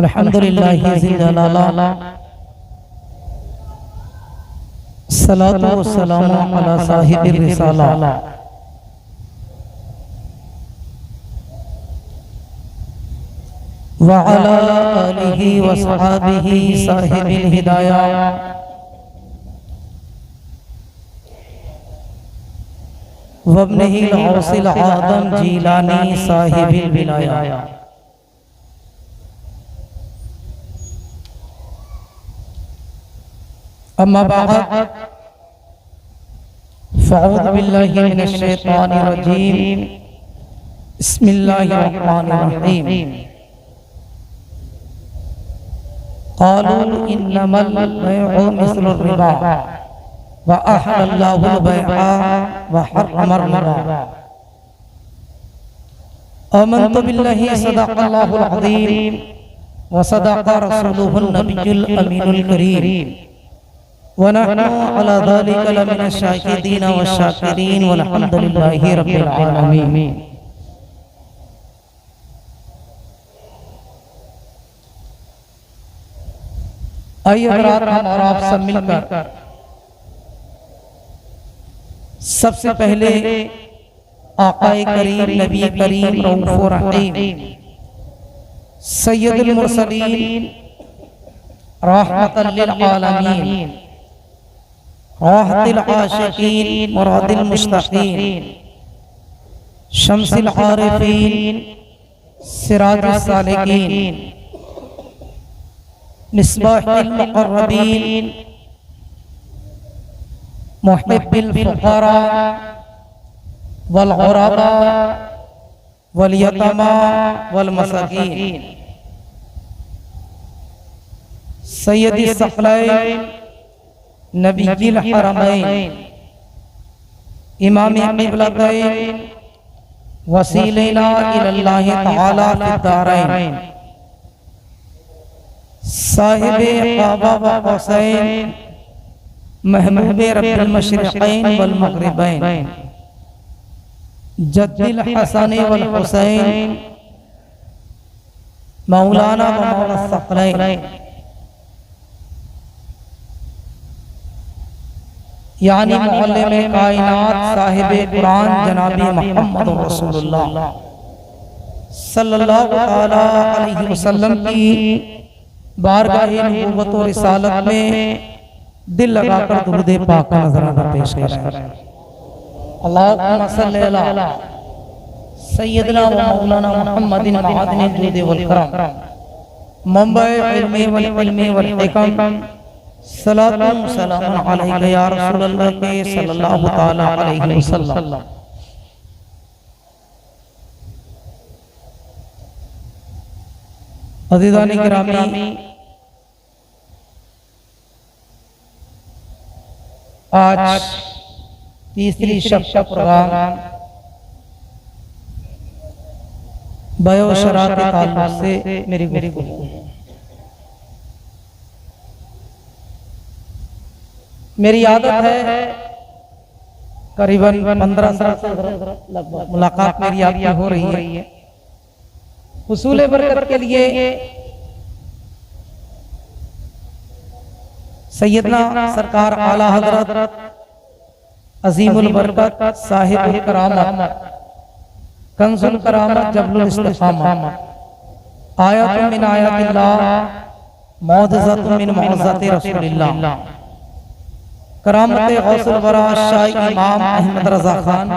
अल्हम्दुलिल्लाहि ज़िल्जलाला सलातु वस्सलामु अला साहिबिर रिसाला व अला आलिहि व सहाबिहि साहिबिल हिदाया व इब्निहिल गौसिल आदम जीलानी साहिबिल विलाया। अम्मा बाद फ़अऊज़ु बिल्लाहि मिनश शैतानिर रजीम बिस्मिल्लाहिर रहमानिर रहीम। क़ालू इन्नमल बैउ मिस्लुर रिबा व अहल्लल्लाहुल बैअ व हर्रमर रिबा। आमन्तु बिल्लाहि सदक़ल्लाहुल अज़ीम व सदक़ रसूलुहुन नबियुल अमीनुल करीम व नहनु अला ज़ालिका लमिन शाहिदीन व शाकिरीन वल्हम्दुलिल्लाहि रब्बिल आलमीन। आइए हज़रात, हम और आप सब मिलकर सबसे पहले आक़ाए करीम नबी करीम रऊफ़ुर रहीम सय्यदुल मुरसलीन रहमतल लिल आलमीन राहतिल आशिकीन मुरादिल मुश्ताक़ीन शम्सिल आरिफ़ीन सिराजुस सालिकीन मिस्बाहुल मुक़र्रबीन मुहिब्बिल फ़ुक़रा वल ग़ुरबा वल यतमा वल मसाकीन सय्यदी सक़लैन नबीयिल हरमैन इमाम क़िबलतैन वसीलना इलल्लाहि तआला फ़िद्दारैन साहिबे क़ाबा व क़ौसैन महबूबे रब्बिल मशरिक़ैन वल मग़रिबैन जद्दिल हसन वल हुसैन मौलाना व मौला सक़लैन यानी मुअल्लिम कायनात साहिबे कुरान जनाबी मुहम्मद रसूलुल्लाह सल्लल्लाहु तआला अलैहि वसल्लम की बारगाह नबूवत और रिसालत में दिल लगाकर दुरूद पाक का नज़राना पेश करें। अल्लाहुम्मा सल्लि अला सय्यदना व मौलाना मुहम्मदिन मअदनिल जूद वल करम मंबए इल्मी वल इल्मी वल हिकम सलातु व सलामुन अलैका या रसूलल्लाह सल्लल्लाहु तआला अलैहि वसल्लम। अज़ीज़ान गिरामी, आज तीसरी शब का प्रोग्राम बयो शरा के ताल्लुक से मेरी गुफ्तगू मेरी आदत है करीबन 15 साल से लगभग मुलाकात मेरी आपकी हो रही है। हुसूल बरकत के लिए सैयदना सरकार आला हजरत अजीमुल बरकत साहिबुल करामत कंजुल करामत जबलुल इस्तिक़ामत आयतुम मिन आयातिल्लाह मौज़ज़तुम मिन मौज़ज़ाति रसूलिल्लाह करामत गौसुल वरा शाह इमाम अहमद रज़ा खान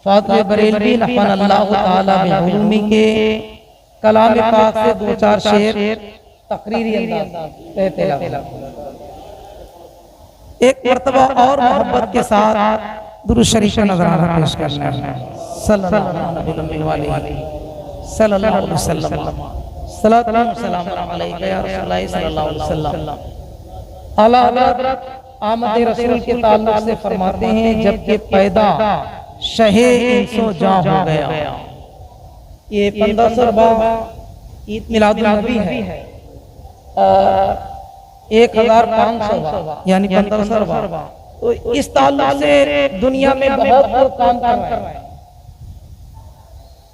फातिह बरेलवी नफ़अल्लाहु तआला बिउलूमी के कलाम पाक से दो चार शेर तकरीरी अंदाज एक मर्तबा और मोहब्बत के साथ दुरूद शरीफ का नज़राना पेश करना है। सल्लल्लाहु अलैहि वसल्लम सलातु व सलाम अलैका या रसूलल्लाह सल्लल्लाहु अलैहि वसल्लम। आला हज़रत आमद रसूल के ताल्लुक से फरमाते हैं, जबकि पैदा शहे इंसो जां हो गया। ये 1500 ईद मिलादुन नबी है और 1500 यानी 1500। तो इस ताल्लुक से दुनिया में बहुत लोग काम कर रहे हैं।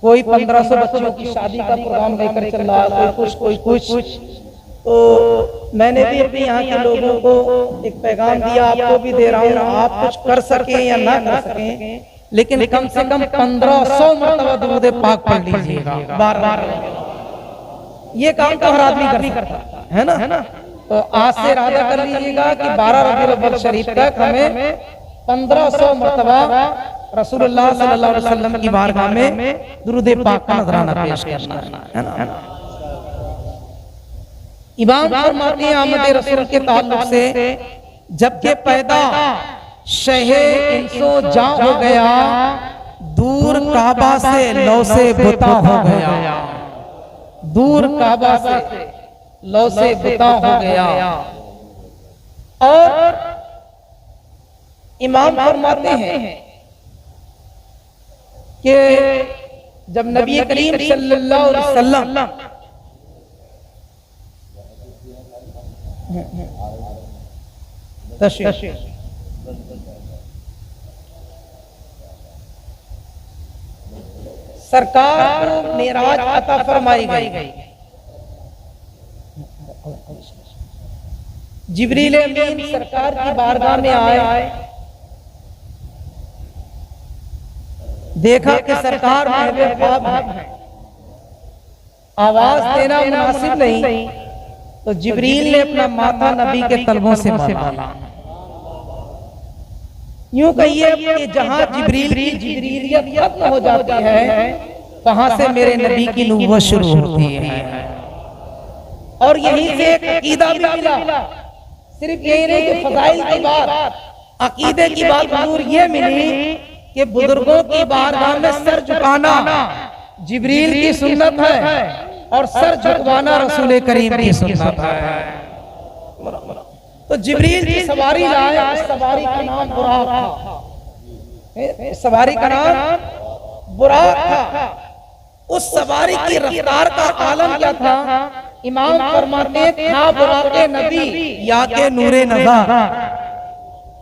कोई 1500 बच्चों की शादी का प्रोग्राम लेकर चल रहा है, कोई कुछ। तो मैंने भी अपने यहाँ के लोगों को एक पैगाम दिया, आपको भी दे रहा हूँ, आप कुछ कर सकें या ना कर सकें, लेकिन कम से कम 1500 मरतबा दुरूद पाक पढ़ लीजिएगा बार-बार। ये काम तो हर आदमी कर सकता है ना। तो आज से इरादा कर लीजिएगा कि 12 रबीउल अव्वल शरीफ तक हमें 1500 मरतबा रसूलुल्लाह सल्लल्लाहु अलैहि वसल्लम की बारगाह में दुरूद पाक का नजराना पेश करना है ना। इमाम फरमाते हैं आमद रसूल के ताल्लुक से, जबकि पैदा शहे इंसो जा हो गया, दूर काबा से लौ से बुता हो गया, दूर काबा से लौ से बुता हो गया। और इमाम फरमाते हैं कि जब नबी करीम सल्लल्लाहु अलैहि वसल्लम सरकार को मेराज अता फरमाई गई, जिब्रील अमीन सरकार की बारगाह में आए, देखा कि सरकार महबूब ख्वाब है, आवाज देना मुनासिब नहीं, तो जिब्रील ने अपना माथा नबी के तलवों से मारा। यूं कहिए कि जहां जिब्रील की जिब्रीलियत खत्म हो जाती है, वहां से मेरे नबी की नबूवत शुरू होती है। और यहीं से एक अकीदा भी मिला, सिर्फ यही नहीं कि फजाइल की बात, अकीदे की बात जरूर ये मिली कि बुजुर्गों की बारगाह में सर झुकाना जिब्रील की सुन्नत है और सर झुकवाना रसूल करीम की सुन्नत है। तो जिब्रील की सवारी लाए, उस सवारी का नाम बुराक था, सवारी का नाम बुराक था। उस सवारी की रफ्तार का आलम क्या था? इमाम फरमाते था बुराके नबी या के नूरे नज़र,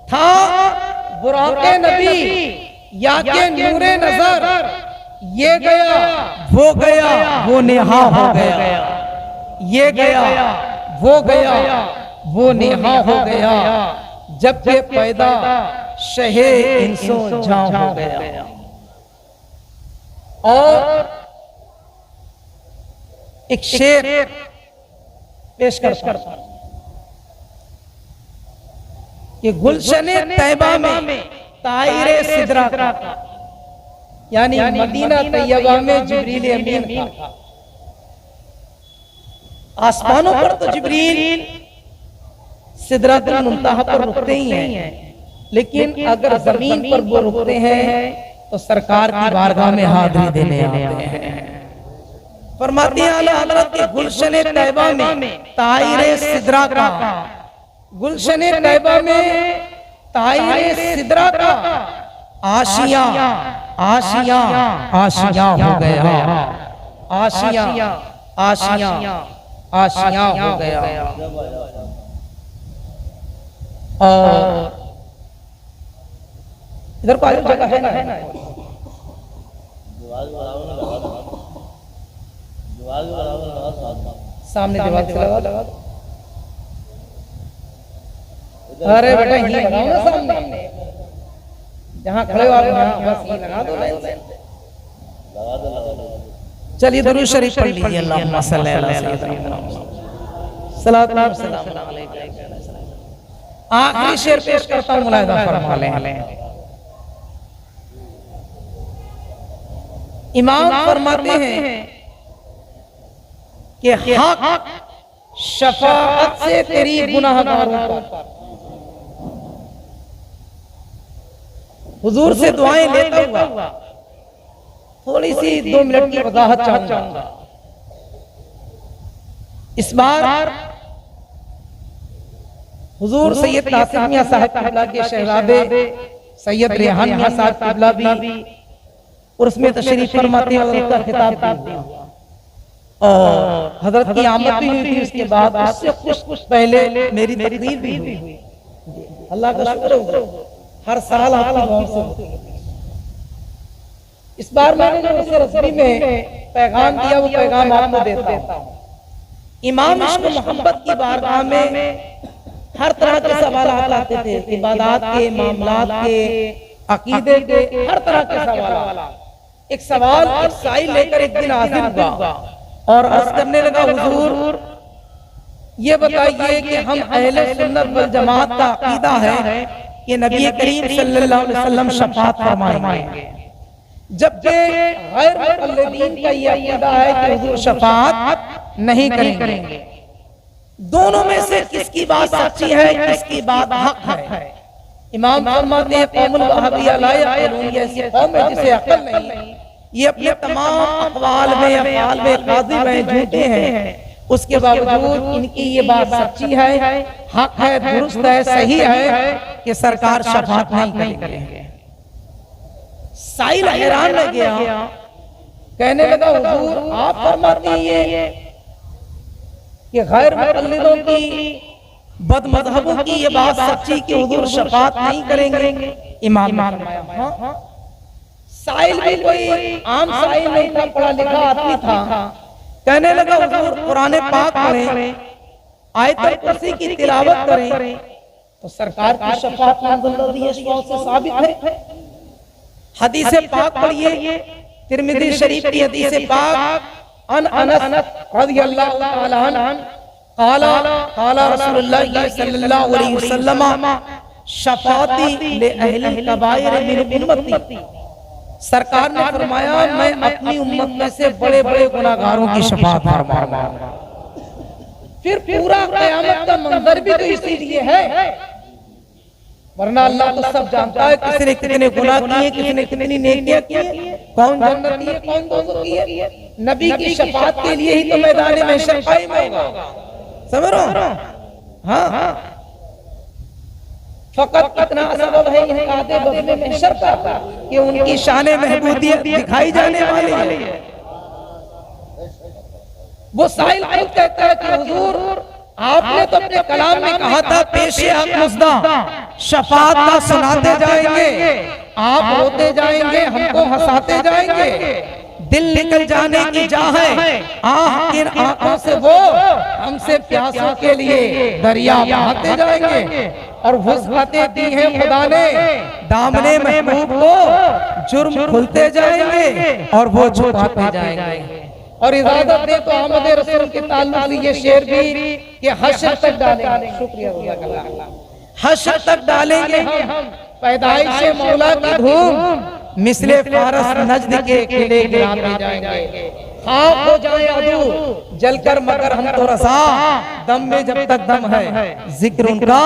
था बुराके नबी या के नूरे नजर, ये गया वो नेहा हो गया, ये गया वो नेहा हो गया, जबकि पैदा शहे इंसो जां हो गया। और एक शेर पेश करता कि गुलशने तैयबा में तायरे सिदरा का, यानी मदीना तैयबा में जिब्रील अमीन था। आसमानों पर तो जिब्रील सिदरतुल मुंतहा पर रुकते ही हैं, लेकिन अगर जमीन पर वो रुकते हैं तो सरकार की बारगाह में हाजिरी देने आते हैं। फरमाते हैं आला हज़रत के गुलशने तैयबा में तायरे सिदरा का, गुलशने तैयबा में तायरे सिदरा का आशिया आशिया आशिया हो गया, आशिया आशिया आशिया हो गया। और इधर को जगह है ना, सामने दीवार से लगा। अरे बेटा ये लगाओ ना सामने, जहाँ खड़े हो आप यहाँ बस ये लगा दो, लाइन से लगा दो। चलिए दुरूद शरीफ पढ़ लीजिए। अल्लाहुम्मा सल्ली अला सय्यिदिना सल्लल्लाहु अलैहि वसल्लम। आखिरी शेर पेश करता हूँ, मुलाहिजा फरमा लें। इमाम फरमाते हैं कि हक शफाअत से तेरी गुनाहगारों पर, हुजूर से दुआएं लेता हुआ थोड़ी सी 2 मिनट की वजाहत चाहूंगा। इस बार हुजूर सैयद नासिर मियां साहब किबला के शहजादे सैयद रेहान मियां साहब किबला भी उर्स में तशरीफ फरमाते हैं और उनका खिताब भी हुआ, और हजरत की आमद भी हुई थी। उसके बाद उससे कुछ पहले मेरी तकरीर भी हुई। अल्लाह का शुक्र हो, हर साल आपकी दुआ से इस बार मैंने जो इसे रसमी में पैगाम दिया वो पैगाम आपको देता हूँ। इमाम इश्क मोहब्बत की बारगाह में हर तरह के सवाल आते थे, इबादत के, मामलात के, अकीदे के, हर तरह के सवाल। एक सवाल एक साइल लेकर एक दिन हाजिर हुआ और अर्ज करने लगा, हुजूर ये बताइए कि हम अहले सुन्नत वल जमात का अकीदा है कि नबी करीम सल्लल्लाहु अलैहि वसल्लम शफाअत फरमाएंगे, जबकि गैर मुक़ल्लिदीन का ये अकीदा है कि हुजूर शफाअत नहीं करेंगे। दोनों में से किसकी बात सच्ची है, किसकी बात हक है? इमाम फरमाते हैं कौमुल वहाबिया ला यक़ूलून, ये ऐसी कौम है जिसे अक्ल नहीं, ये अपने तमाम अक़वाल में अफ़आल में काज़िब हैं, झूठे हैं, उसके बावजूद इनकी ये बात सच्ची है, हक है, दुरुस्त है, सही है कि सरकार शफाअत नहीं करेंगे। साइल हैरान रह गया, कहने लगा हुजूर आप फरमाते हैं कि गैर मुक़ल्लिदों की, बदमज़हबों की ये बात सच्ची कि हुजूर शफाअत नहीं करेंगे। इमाम ने फरमाया हाँ। साइल भी कोई आम साइल नहीं था, पढ़ा लिखा आदमी था। कहने लगा हुजूर कुरान पाक पढ़ें, आयतुल कुर्सी की तिलावत करें तो सरकार की शफाअत से साबित है। हदीस पाक पढ़िए, तिरमिज़ी शरीफ की हदीस पाक, अनस रज़ियल्लाहु तआला अन्हु क़ाला रसूलुल्लाह सल्लल्लाहु अलैहि वसल्लम शफ़ाअती ले अहली कबाइर मिन उम्मती, सरकार ने फरमाया मैं अपनी उम्मत में से बड़े बड़े गुनाहगारों की शफ़ाअत फरमाऊंगा। फिर पूरा क़यामत का मंजर भी तो इसीलिए है, वरना अल्लाह तो सब जानता है किसने कितने गुनाह किए, किसने कितनी नेकियां की, कौन जन्नती है कौन दोज़खी है। नबी की शफाअत के लिए ही तो मैदान महशर कायम होगा, समझ रहे हो? हाँ, फकत कितना सबब है इन कादे बदले महशर का कि उनकी शान महमूदियत दिखाई जाने वाली है। वो साहिल खुद कहता है कि हुजूर आपने तो अपने कलाम में कहा था पेशे हक मुज़दा शफाअत का सुनाते जाएंगे, आप रोते जाएंगे, हमको हंसाते जाएंगे, दिल निकल जाने की चाह है, किन आंखों से वो हमसे प्यासों के लिए दरिया बहाते जाएंगे, और वुसअतें दी हैं खुदा ने दामने महबूब को, जुर्म खुलते जाएंगे और वो छुपाते जाएंगे। और इजाजत दे तो अहमद रसूल के ताल्लुक से ये शेर भी कि हश्र तक डालेंगे, शुक्रिया अल्लाह, हश्र तक डालेंगे हम पैदाइश मौला की धूम, मिसले फारस नजद के किले गिराते जाएंगे, खाक हो जाए अदू जलकर मगर हम तो रसा, दम में जब तक दम है जिक्र उनका।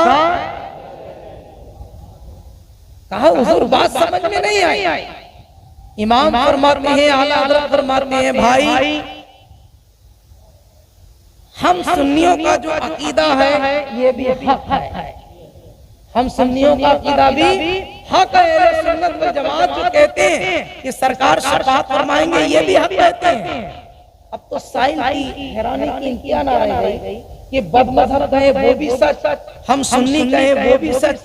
कहा हुजूर बात समझ में नहीं आई। इमाम फरमाते हैं, आला हज़रत फरमाते हैं भाई हम सुन्नियों का जो अकीदा है ये भी हक है, हम सुन्नियों का अकीदा भी हक है। अहले सुन्नत वल जमात जो कहते हैं कि सरकार शफाअत फरमाएंगे ये भी हक कहते हैं। अब तो साइल की हैरानी की इंतहा ना रह गई कि बदमज़हब कहे वो भी सच, हम सुन्नी कहे वो भी सच।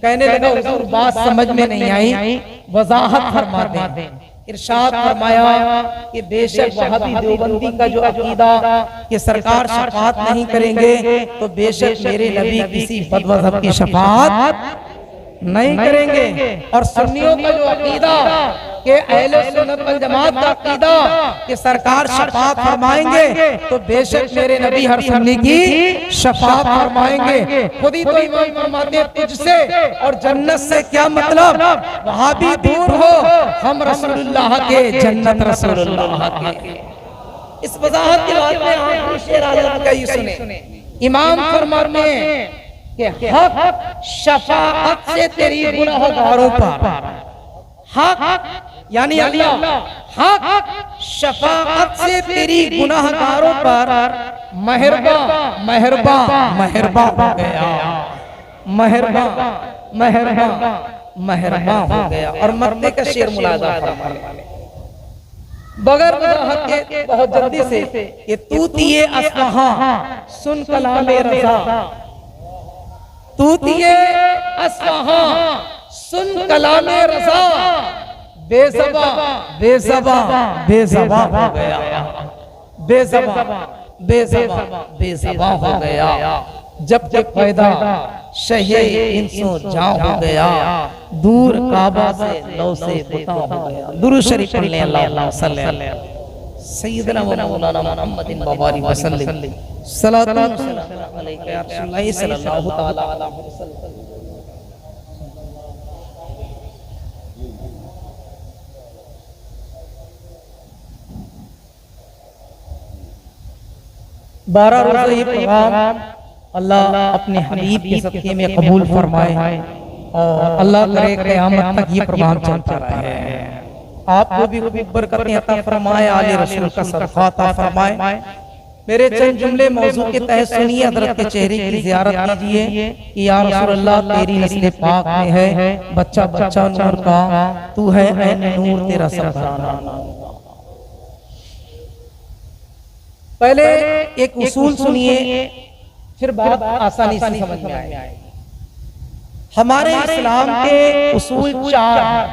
कहने लगा हुजूर बात समझ में नहीं आई, वजाहत फरमा दें। इरशाद फरमाया कि बेशक वहाबी देवबंदी का जो अकीदा कि सरकार शफाअत नहीं करेंगे तो बेशक मेरे नबी किसी बदमज़हब की शफाअत नहीं करेंगे, और सुन्नियों का जो अकीदा कि अहले सुन्नत वल जमात का अकीदा कि सरकार शफाअत फरमाएंगे तो बेशक मेरे नबी हर सुन्नी की शफाअत फरमाएंगे। खुद ही तो इमाम फरमाते हैं तुझसे और जन्नत से क्या मतलब, वहां भी दूर हो, हम रसूलुल्लाह के, जन्नत रसूलुल्लाह के। इस वजाहत के बाद में आखिरी शेर आलम का ये सुने, इमाम फरमाते हैं कि हक शफाअत से तेरी गुनाहगारों पर, हक यानी अल्लाह हक शफाअत से तेरी गुनाहगारों पर मेहरबा मेहरबा मेहरबा हो गया, मेहरबा मेहरबा मेहरबा हो गया। और मरने का शेर मुलाजा फरमाने बगैर वजाहत के बहुत जल्दी से ये तूतिए अस्फहा सुन कलामे रज़ा, तूतिए अस्फहा सुन कलामे रज़ा, बेज़बा बेज़बा बेज़बा हो गया, बेज़बा बेज़बा बेज़बा हो गया, जब तक पैदा शहे इंसो जां हो गया, दूर काबा से लौ से बुता हो गया। दुरूद शरीफ पढ़ लें, अल्लाह सय्यदना व मौलाना मुहम्मदिन वबारिक वसल्लम, सलातु व सलाम अलैका या रसूलल्लाह सल्लल्लाहु तआला अलैहि वसल्लम। 12 रोज़ा ये प्रोग्राम अल्लाह अपने हबीब के सदक़े में कबूल फरमाए और अल्लाह करे क़यामत तक ये प्रोग्राम चलता रहे। आपको भी खूब बरकतें अता फरमाए, आले रसूल का सदक़ा अता फरमाए। मेरे चंद जुमले मौजू के तहत सुनिए, हज़रत के चेहरे की ज़ियारत कीजिए कि या रसूल अल्लाह तेरी नस्ल पाक में है बच्चा बच्चा नूर का, तू है ऐन नूर तेरा सरदाराना। पहले एक उसूल सुनिए, फिर बात आसानी से समझ में आए। हमारे इस्लाम के उसूल 4 हैं,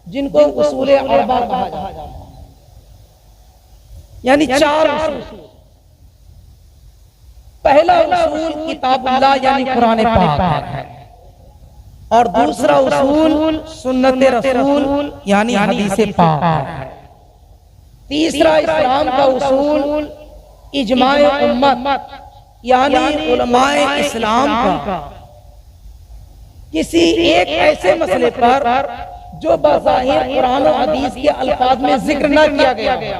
जिनको उसूल अरबा कहा जाता है, यानी 4 उसूल। पहला उसूल किताबुल्लाह यानी कुरान पाक है, और दूसरा उसूल सुन्नत रसूल यानी हदीस पाक है। तीसरा इस्लाम का उसूल इजमाए उम्मत यानी उलमाए इस्लाम का किसी एक ऐसे मसले पर जो बज़ाहिर कुरान और हदीस के अल्फाज में जिक्र न किया गया,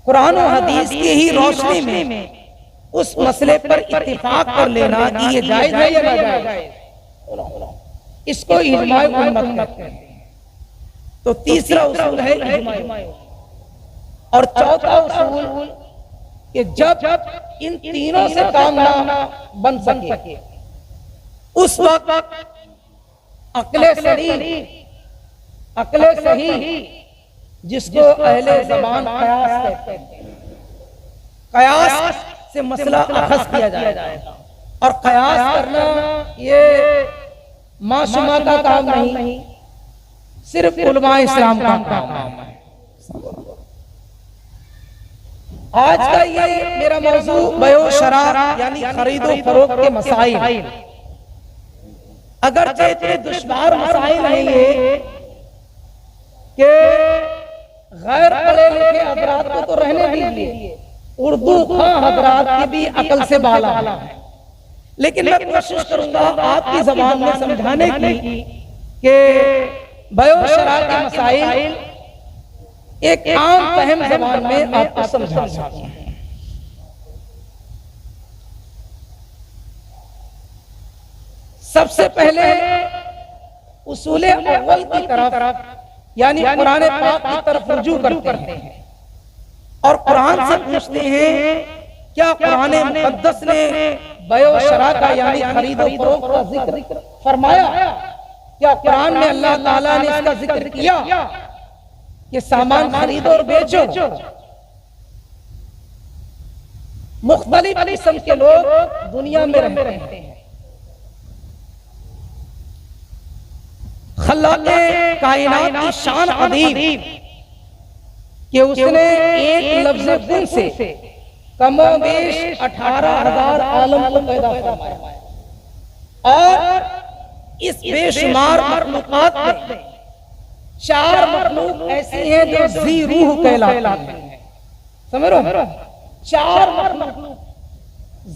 कुरान और हदीस की ही रोशनी में उस मसले पर इत्तिफाक कर लेना कि ये जायज है या नाजायज, इसको इजमाए उम्मत कहते हैं। तो तीसरा उसूल है इजमाए। और चौथा उसूल कि जब इन तीनों से काम ना बन सके उस वक्त अक्ले सही जिसको अहले ज़बान कयास कहते हैं, कयास से मसला अखज़ किया जाएगा। और कयास करना ये माशूमा का काम नहीं, सिर्फ उलमा इस्लाम का काम है। आज का ये मेरा मौजू बयो शरा यानी खरीदो फरोख्त के मसाइल, अगर इतने दुश्वार मसाइल हैं ये कि गैर पढ़े लिखे हजरात को तो रहने दीजिए, उर्दू खां हजरात की भी अकल से बाला है। लेकिन मैं कोशिश करूंगा आपकी जबान में समझाने की कि बयो शरा के मसाइल एक आम फहम ज़बान में आपको समझा सकूं। सबसे पहले उसूले अव्वल की तरफ यानी कुरान पाक की तरफ रुजू करते हैं और कुरान से पूछते हैं क्या कुरान मुक़द्दस ने बयो शरा का यानी खरीदो फरोख्त का जिक्र फरमाया? क्या कुरान में अल्लाह ताला ने इसका जिक्र किया कि सामान खरीदो और बेचो? मुख्तलिफ किस्म के लोग दुनिया में रहते हैं। खल्लाक़े कायनात की शान अदीब कि उसने एक लफ्ज़ कुन से कमोबेश 18,000 आलम को पैदा फरमाया और इस बेशुमार मखलूक़ात में 4 मखलूक ऐसी हैं जो ज़ी रूह कहलाते हैं। समझ रहे हो? 4 मखलूक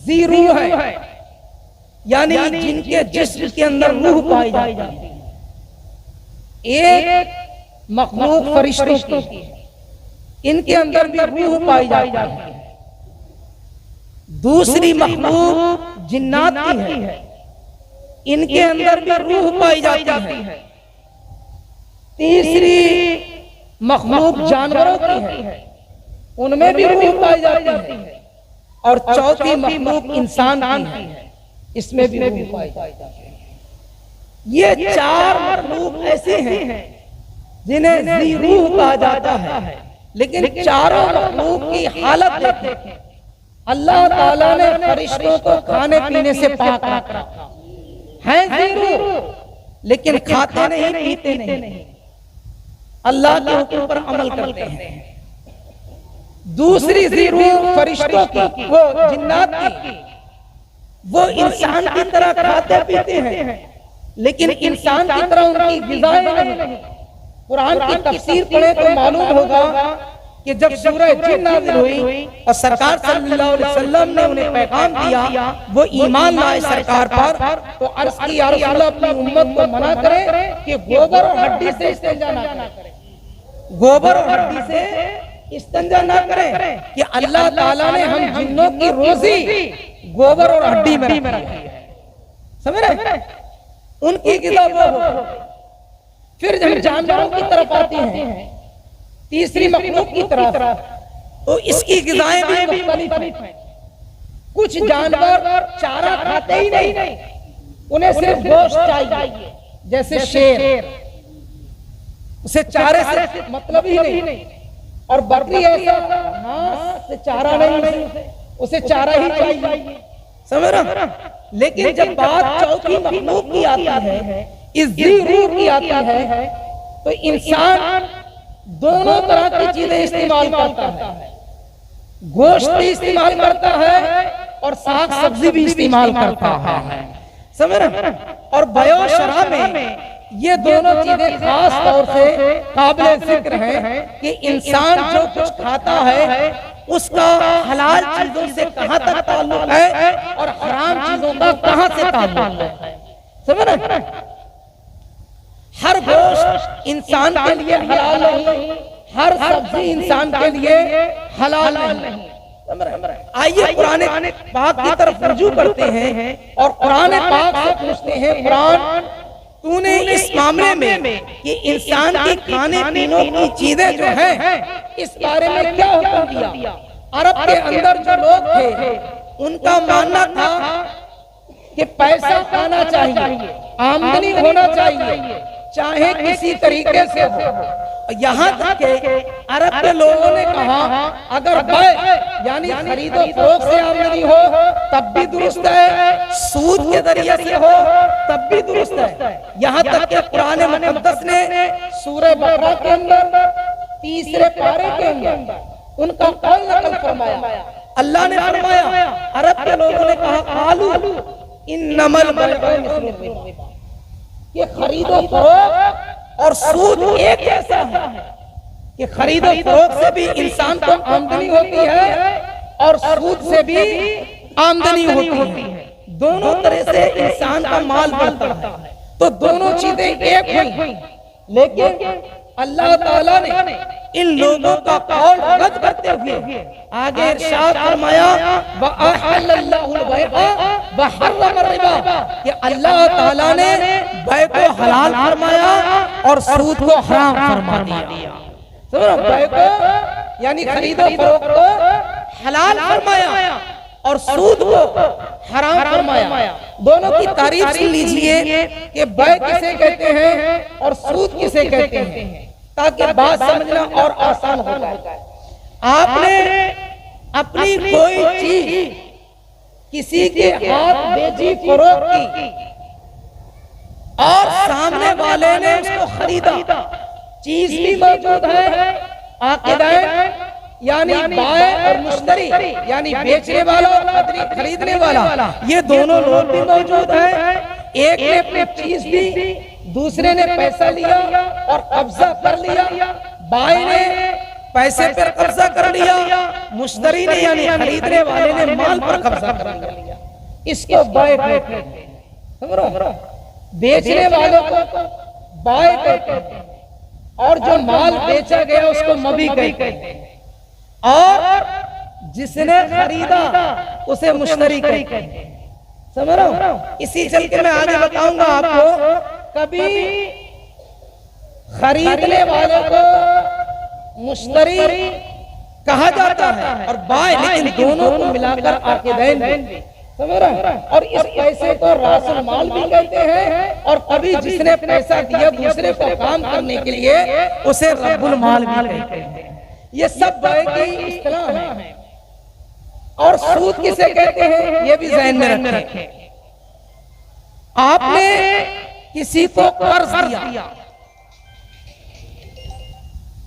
ज़ी रूह है, यानी जिनके जिस्म के अंदर रूह पाई जाती है। एक मखलूक फरिश्तों की है, इनके अंदर भी रूह पाई जाती है। दूसरी मखलूक जिन्नात की है, इनके अंदर भी रूह पाई जाती है। तीसरी मखलूक जानवरों की है, उनमें भी रूह पाई जाती है। और चौथी मखलूक इंसान की है, इसमें भी रूह पाई जाती है। ये 4 मखलूक ऐसे हैं जिन्हें ज़ी रूह कहा जाता है। लेकिन चारों मखलूक की हालत देखें, अल्लाह ताला ने फरिश्तों को खाने पीने से पाक रखा है। ज़ी रूह लेकिन खाते नहीं पीते नहीं, अल्लाह के हुक्म पर अमल करते हैं। दूसरी ज़ी रूह फरिश्तों की, वो जिन्नात की, वो इंसान की तरह खाते पीते हैं, लेकिन इंसान की तरह उनकी ग़िज़ाएं नहीं। कुरान की तफसीर पढ़े तो मालूम होगा कि जब सूरह जिन नाज़िल हुई और सरकार सल्लल्लाहु अलैहि वसल्लम ने उन्हें पैगाम दिया, वो ईमान लाए सरकार पर, तो अर्ज़ की या रसूल अल्लाह अपनी उम्मत को मना करे कि गोबर और हड्डी से इस्तिंजा ना करें, गोबर और हड्डी से इस्तिंजा ना करें, कि अल्लाह ताला ने हम जिन्नों की रोजी गोबर और हड्डी में रखी है। समझ रहे? उनकी ग़िज़ा वो हो। फिर जब जानवरों की तरफ आती हैं, तीसरी मखलूक की तरफ, तो इसकी ग़िज़ाएं भी मुख्तलिफ हैं। कुछ जानवर चारा खाते ही नहीं, उन्हें सिर्फ गोश्त चाहिए, जैसे शेर, उसे चारे से मतलब ही नहीं। और बकरी ऐसा घास से चारा नहीं, उसे चारा ही चाहिए। समझ रहा? लेकिन जब बात चौथी मखलूक की आती है, इस ज़ी रूह की आती है, तो इंसान दोनों तरह की चीजें इस्तेमाल करता है। गोश्त भी इस्तेमाल करता है और साग सब्जी भी इस्तेमाल करता है। समझ रहे? और बयो शरह में ये दोनों चीजें खास तौर से काबिल जिक्र हैं कि इंसान जो कुछ खाता है उसका हलाल चीजों से कहां तक ताल्लुक है और हराम चीजों का कहां से ताल्लुक है। समझ रहे? हर गोश्त इंसान के लिए हलाल नहीं, हर सब्जी इंसान के लिए हलाल नहीं। आइए कुरान पाक की तरफ रुजू करते हैं और कुरान पाक से पूछते हैं, कुरान तूने इस मामले में कि इंसान के खाने पीने की चीजें जो हैं, इस बारे में क्या हुक्म दिया? अरब के अंदर जो लोग थे उनका मानना था कि पैसा आना चाहिए, आमदनी होना चाहिए, चाहे किसी तरीके से हो। यहाँ तक के अरब के लोगों ने कहा अगर बै यानी खरीदो फरोख्त से आमदनी हो तब भी दुरुस्त है, सूद के जरिए से हो तब भी दुरुस्त है। यहाँ तक के कुरान मुक़द्दस ने सूरह बकरा के अंदर तीसरे पारे के अंदर उनका कौल नकल फरमाया। अल्लाह ने फरमाया, अरब के लोगों ने कहा कालू इन्नमल बैउ मिस्लु रिबा, ये खरीदो फरोख्त और सूद एक जैसा है कि खरीदो फरोख्त से भी इंसान को आमदनी होती है और सूद से भी आमदनी होती है। दोनों तरह से इंसान का माल बढ़ता है, तो दोनों चीजें एक हुई। लेकिन अल्लाह ताला ने इन लोगों का कौल रद्द करते हुए आगे इरशाद फरमाया, व अहल्लल्लाहुल बैअ व हर्रम रिबा, कि अल्लाह ताला ने बै को हलाल फरमाया और सूद को हराम फरमा दिया। समझो? बै को यानी खरीदो फरोख्त को हलाल फरमाया और सूद को हराम फरमाया। दोनों की तारीफ सुन लीजिए कि बै किसे कहते हैं और सूद किसे कहते हैं, ताकि बात समझना और आसान हो जाए। आपने अपनी कोई चीज किसी के हाथ बेची फरोख्त की और सामने वाले ने उसको खरीदा, चीज भी मौजूद है, आकिदैन यानी बाय और मुश्तरी यानी बेचने वाला और खरीदने वाला, ये दोनों लोग भी मौजूद हैं। एक ने अपनी चीज दी, दूसरे ने पैसा लिया और कब्जा कर लिया, बाय ने पैसे पर कब्जा कर लिया, मुश्तरी ने यानी खरीदने वाले ने माल पर कब्जा कर लिया। इसको बाय कहते हैं। बेचने वाले को बाय कहते हैं और जो माल बेचा गया उसको मबी कहते हैं, और जिसने खरीदा उसे मुश्तरी कहते हैं। समझ रहे हो? इसी चल के मैं आगे बताऊंगा आपको। कभी खरीदने वाले को मुश्तरी कहा जाता है और बाय, लेकिन दोनों को मिलाकर आकिदैन भी। समझ रहे हैं? और इस पैसे को रासुल माल भी कहते हैं, और कभी जिसने पैसा दिया दूसरे को काम करने के लिए उसे रब्बुल माल भी कहते हैं। ये सब बाय की इस्तिलाह है। और सूद किसे कहते हैं ये भी ज़हन में रखें। आपने किसी को कर्ज दिया,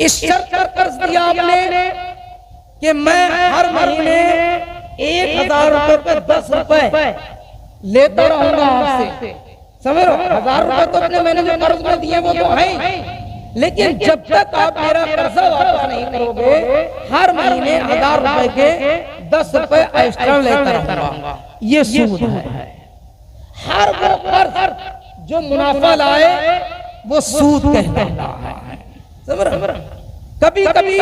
इस शर्त पर कर्ज दिया आपने कि मैं हर महीने 1000 रुपए पे 10 रुपए लेता रहूंगा आपसे। समझ रहे हो, 1000 रुपए तो अपने मैंने जो कर्ज में दिए वो तो है, लेकिन जब तक आप मेरा कर्जा वापस नहीं करोगे हर महीने 1000 रुपए के 10 रुपए एक्स्ट्रा लेता रहूंगा। ये सूद है। हर वो कर्ज जो मुनाफा लाए वो सूद कहलाता है। समझ रहे हो? कभी कभी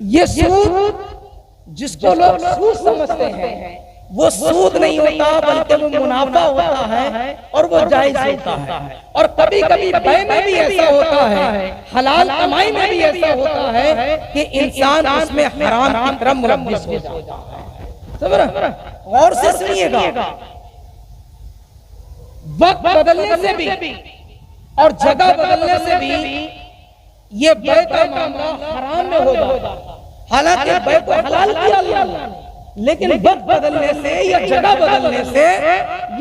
ये सूद जिसको लोग सूद समझते हैं वो सूद नहीं होता बल्कि वो मुनाफा होता है और वो जायज होता है। और कभी कभी बै में भी ऐसा होता है, हलाल कमाई में भी ऐसा होता है कि इंसान उसमें हराम की तरफ मुलव्विस हो जाता है। समझ रहे? और से सुनिएगा, वक्त बदलने से भी और जगह बदलने से भी ये बै का मामला हराम में हो जाता है। हालांकि बै को हलाल किया अल्लाह ने, लेकिन वक्त बदलने से या जगह बदलने से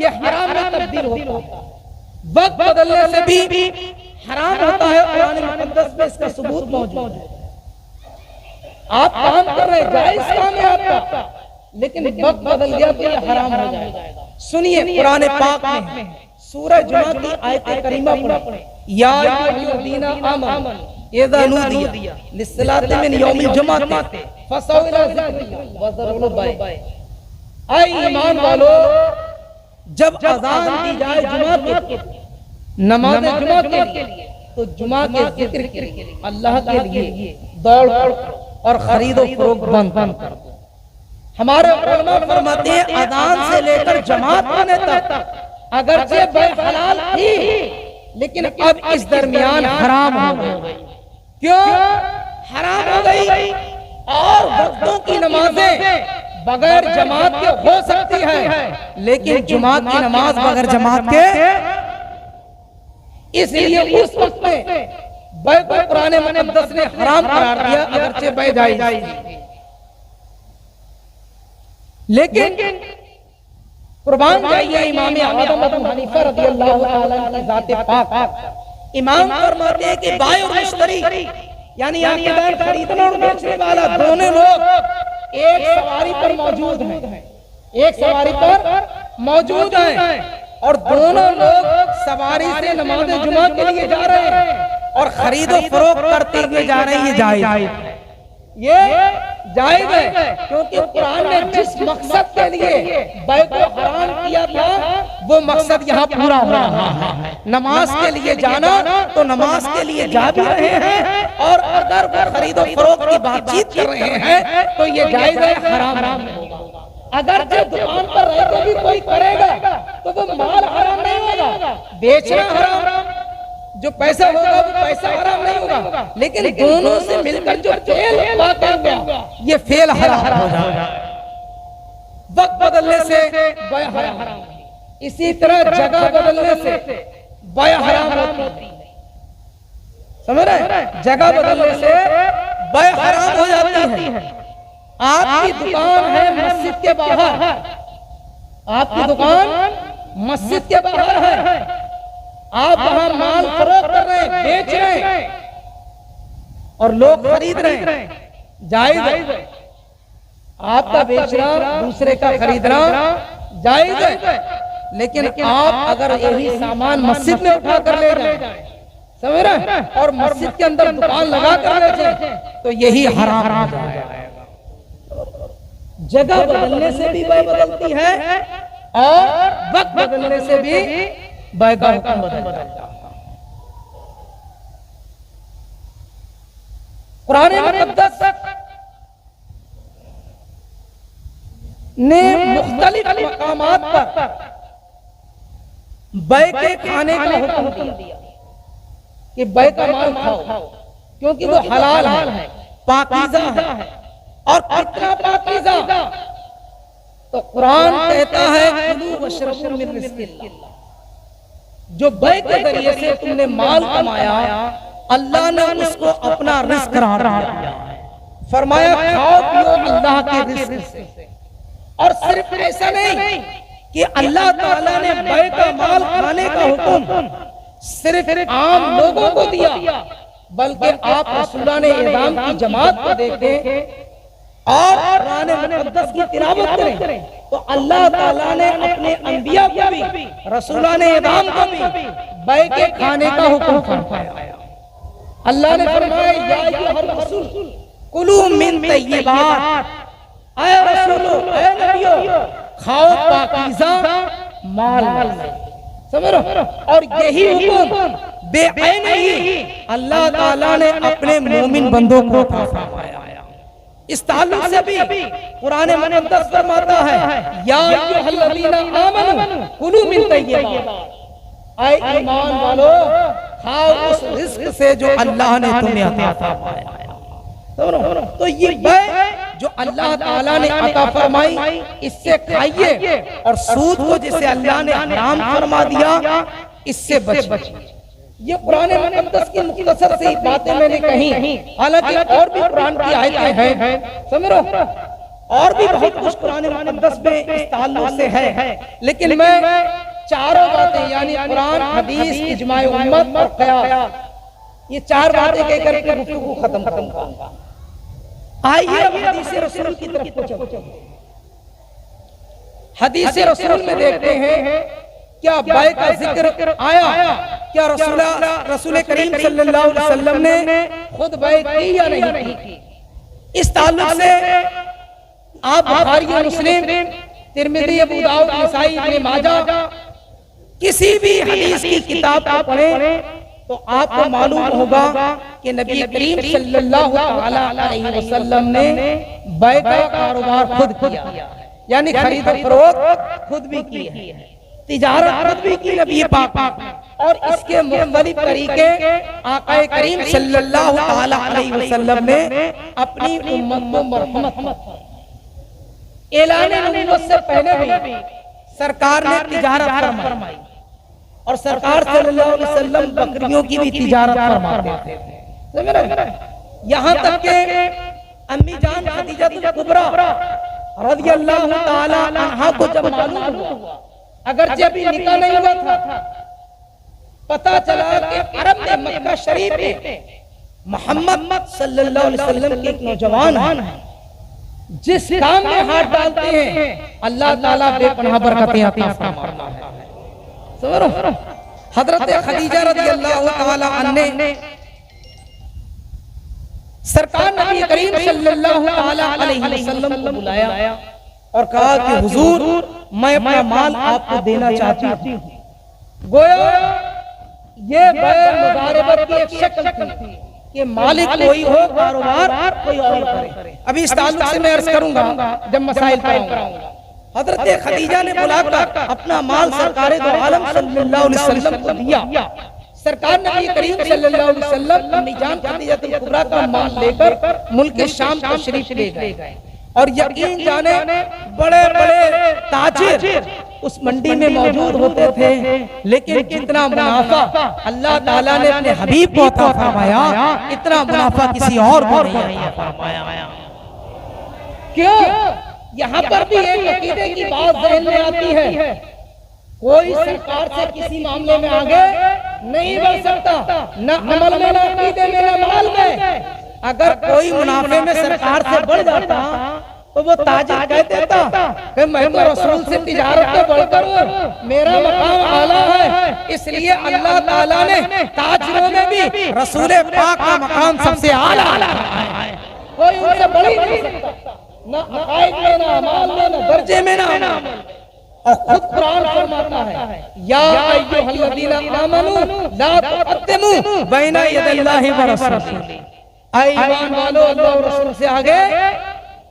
ये हराम में तब्दील होता है। वक्त बदलने से भी हराम होता है। कुरान मुक़द्दस में इसका सबूत मौजूद है। आप काम कर रहे, जायज काम है आपका, लेकिन वक्त बदल गया तो ये हराम हो जाएगा। सुनिए कुरान पाक में सूरह जुमा की आयत करीमा पढ़ें। या अय्युहल्लज़ीना आमनू इज़ा नूदिया लिस्सलाति मिन यौमिल जुमाति फसअू इला ज़िक्रिल्लाह वज़रुल बैअ। ऐ ईमान वालों, जब अज़ान दी जाए जुमा के, नमाज जुमा के लिए, तो जुमा के जिक्र के लिए, अल्लाह के लिए दौड़ और खरीदो फरोख्त बंद कर दो। हमारे उलमा फरमाते हैं अज़ान से लेकर जमात होने तक अगरचे बै हलाल थी, लेकिन अब इस दरमियान हराम हो गई। क्यों हराम हो गई? और वक्तों की नमाजें बगैर जमात के हो सकती है, लेकिन जुमात की नमाज बगैर जमात के, इसलिए उस वक्त में बै को कुरान मुक़द्दस ने हराम करार दिया, अगरचे बै जायज थी। लेकिन कुर्बान जाइए इमाम आज़म अबू हनीफा रज़ियल्लाहु ताला की ज़ात पाक, इमाम फरमाते हैं कि बाय और मुश्तरी यानी आखिदार खरीदने और बेचने वाला दोनों लोग एक सवारी पर मौजूद हैं, एक सवारी पर मौजूद हैं और दोनों लोग सवारी से नमाज जुमा के लिए जा रहे हैं और खरीदो फरोख्त करते हुए जा रहे हैं। ये जायज, ये जायज है, क्योंकि कुरान ने जिस मकसद के लिए बै को हराम किया था वो मकसद यहाँ पूरा हो रहा है। नमाज के लिए जाना तो नमाज के लिए जा भी रहे हैं, और अगर वो खरीदो फरोख्त की बातचीत कर रहे हैं तो ये जायज है, हराम नहीं होगा। अगर जो दुकान पर रहकर भी कोई करेगा तो वो माल हराम नहीं होगा, बेचना हराम, जो पैसा होगा वो पैसा हराम नहीं होगा, लेकिन दोनों से मिलकर जो फेल वाक़या होगा ये फेल हराम हो जाएगा। वक्त बदलने से बै हराम, इसी तरह जगह बदलने से बै हराम होती है। समझ रहे? जगह बदलने से बै हराम हो जाती है। आपकी दुकान है मस्जिद के बाहर, आपकी दुकान मस्जिद के बाहर है, आप वहां माल फरोख्त कर रहे हैं, बेच रहे हैं और लोग खरीद रहे हैं, जायज है। आपका बेचना दूसरे का खरीदना जायज है, लेकिन आप अगर यही सामान मस्जिद में उठा कर ले जाए, समझ रहे, और मस्जिद के अंदर दुकान लगा कर बेचे तो यही हराम हो जाएगा। जगह बदलने से भी बै बदलती है और वक्त बदलने से भी बै का हुक्म बदल जाता है। कुरान मुक़द्दस ने मुख्तलिफ मकामात पर बै के खाने का हुक्म दिया कि बै का माल खाओ, क्योंकि वो हलाल है, पाकीज़ा है। और कितना पाकीज़ा? तो कुरान कहता है कुलू वशरबू मिन रिज़्क़िल्लाह, जो बै के जरिए से तुमने माल कमाया अल्लाह ने उसको अपना रिज़्क़ करार दिया है। फरमाया खाओ पियो अल्लाह के रिज़्क़ से। और सिर्फ ऐसा नहीं कि अल्लाह ताला ने बै का माल खाने का हुक्म सिर्फ आम लोगों को दिया, बल्कि आप रसूलाने इज़ाम की जमात को देखें और कुरान मुक़द्दस की तिलावत करें तो अल्लाह ताला ने अपने अंबिया को भी रसूलाने इज़ाम को भी बैके खाने का हुक्म फरमाया। अल्लाह ने फरमाया या अय्युहर रसूल कुलू मिन तय्यिबात, ऐ रसूलो ऐ नबियो खाओ पाकीज़ा माल में, समझ रहे। और यही हुक्म बेऐन ही अल्लाह ताला ने अपने मोमिन बंदों को फरमाया। इस ताल्लुक से भी कुरान मुक़द्दस फरमाता है या अय्युहल्लज़ीना आमनू कुलू मिन तय्यिबात, ऐ ईमान वालो खाओ उस रिज़्क़ से जो अल्लाह ने तुम्हें अता फरमाया। तो ये जो अल्लाह ताला ने अता फरमाई इससे खाइए, और सूद को जिसे अल्लाह ने हराम फरमा दिया इससे बचिए। ये कुरान मुक़द्दस की मुख्तसर सी बातें मैंने कही, हालांकि और भी कुरान की आयतें हैं, समझ रहे हो, और भी बहुत कुछ कुरान मुक़द्दस में इस ताल्लुक से है, लेकिन मैं चारों बातें यानी कुरान, हदीस, इजमाए उम्मत और क़यास, ये चार बातें कहकर के गुफ्तगू खत्म करूंगा। आइए अब हदीस रसूल की तरफ चलते हैं। हदीस रसूल में देखते हैं क्या बैत का जिक्र आया, क्या रसूल करीम सल्लल्लाहु अलैहि वसल्लम ने खुद बैत की या नहीं की। इस ताल्लुक से आप बुखारी, मुस्लिम, तिरमिज़ी, अबू दाऊद, नसाई, इब्न माजा किसी भी हदीस की किताब को पढ़ें तो आपको मालूम होगा कि नबी करीम सल्लल्लाहु अलैहि वसल्लम ने बैत का कारोबार खुद किया, यानी खरीद फरोख्त खुद भी की है, तिजारत खुद भी की नबी पाक, और इसके मुख्तलिफ तरीके आक़ा करीम सल्लल्लाहु अलैहि वसल्लम ने अपनी उम्मत को मरहमत। ऐलान नबूवत से पहले भी सरकार ने तिजारत फरमाई, और सरकार सल्लल्लाहु अलैहि वसल्लम बकरियों की भी तिजारत फरमाते थे। यहाँ तक के अम्मी जान खदीजा कुबरा रज़ियल्लाहु ताला अन्हा को जब मालूम हुआ, अगर जब भी निकाह नहीं हुआ था, पता चला कि अरब में मक्का शरीफ में मोहम्मद सल्लल्लाहु अलैहि वसल्लम के एक नौजवान हैं, जिस काम में हाथ डालते हैं अल्लाह ताला बेपनाह बरकतें अता फरमाता है। हजरत खदीजा रज़ियल्लाहु ताला अन्हा ने सरकार नबी करीम सल्लल्लाहु ताला अलैहि वसल्लम को बुलाया और कहा कि हुजूर मैं अपना माल आपको देना चाहती हूँ। गोया ये मुदारबत की एक शक्ल थी कि मालिक कोई हो, कारोबार कोई और करे। अभी इस ताल्लुक से मैं अर्ज करूंगा जब मसाइल पढ़ाऊंगा। हजरत खदीजा ने बुलाकर अपना माल सरकार दो आलम सल्लल्लाहु अलैहि वसल्लम को दिया। सरकार नबी करीम सल्लल्लाहु अलैहि वसल्लम अम्मी जान खदीजा कुबरा का माल लेकर मुल्क शाम तशरीफ ले गए, और यकीन जाने बड़े बड़े ताजिर उस मंडी में मौजूद होते थे, लेकिन जितना मुनाफा अल्लाह ताला ने अपने हबीब को अता फरमाया इतना मुनाफा किसी और को नहीं अता फरमाया। क्यों? यहाँ पर भी एक अकीदे की बात ज़हन में आती है, कोई सरकार से किसी मामले में आगे नहीं बढ़ सकता, न अमल में, न अकीदे में, न माल में। अगर कोई मुनाफे में सरकार से बढ़ जाता तो वो ताजिर कह देता कि मैं तो रसूल से तिजारत में बढ़कर हूँ, मेरा मकाम आला है, इसलिए अल्लाह ताला ने ताजिरों में भी रसूल पाक का मकाम सबसे आला है, कोई उनसे बढ़ ही नहीं सकता, न अकायद में, न अमाल में, न दर्जे में, न। और खुद कुरान फरमाता है या अय्युहल्लज़ीना आमनू ला तुक़द्दिमू बैना यदिल्लाहि व रसूलिही, ऐ ईमान वालों अल्लाह और रसूल से आगे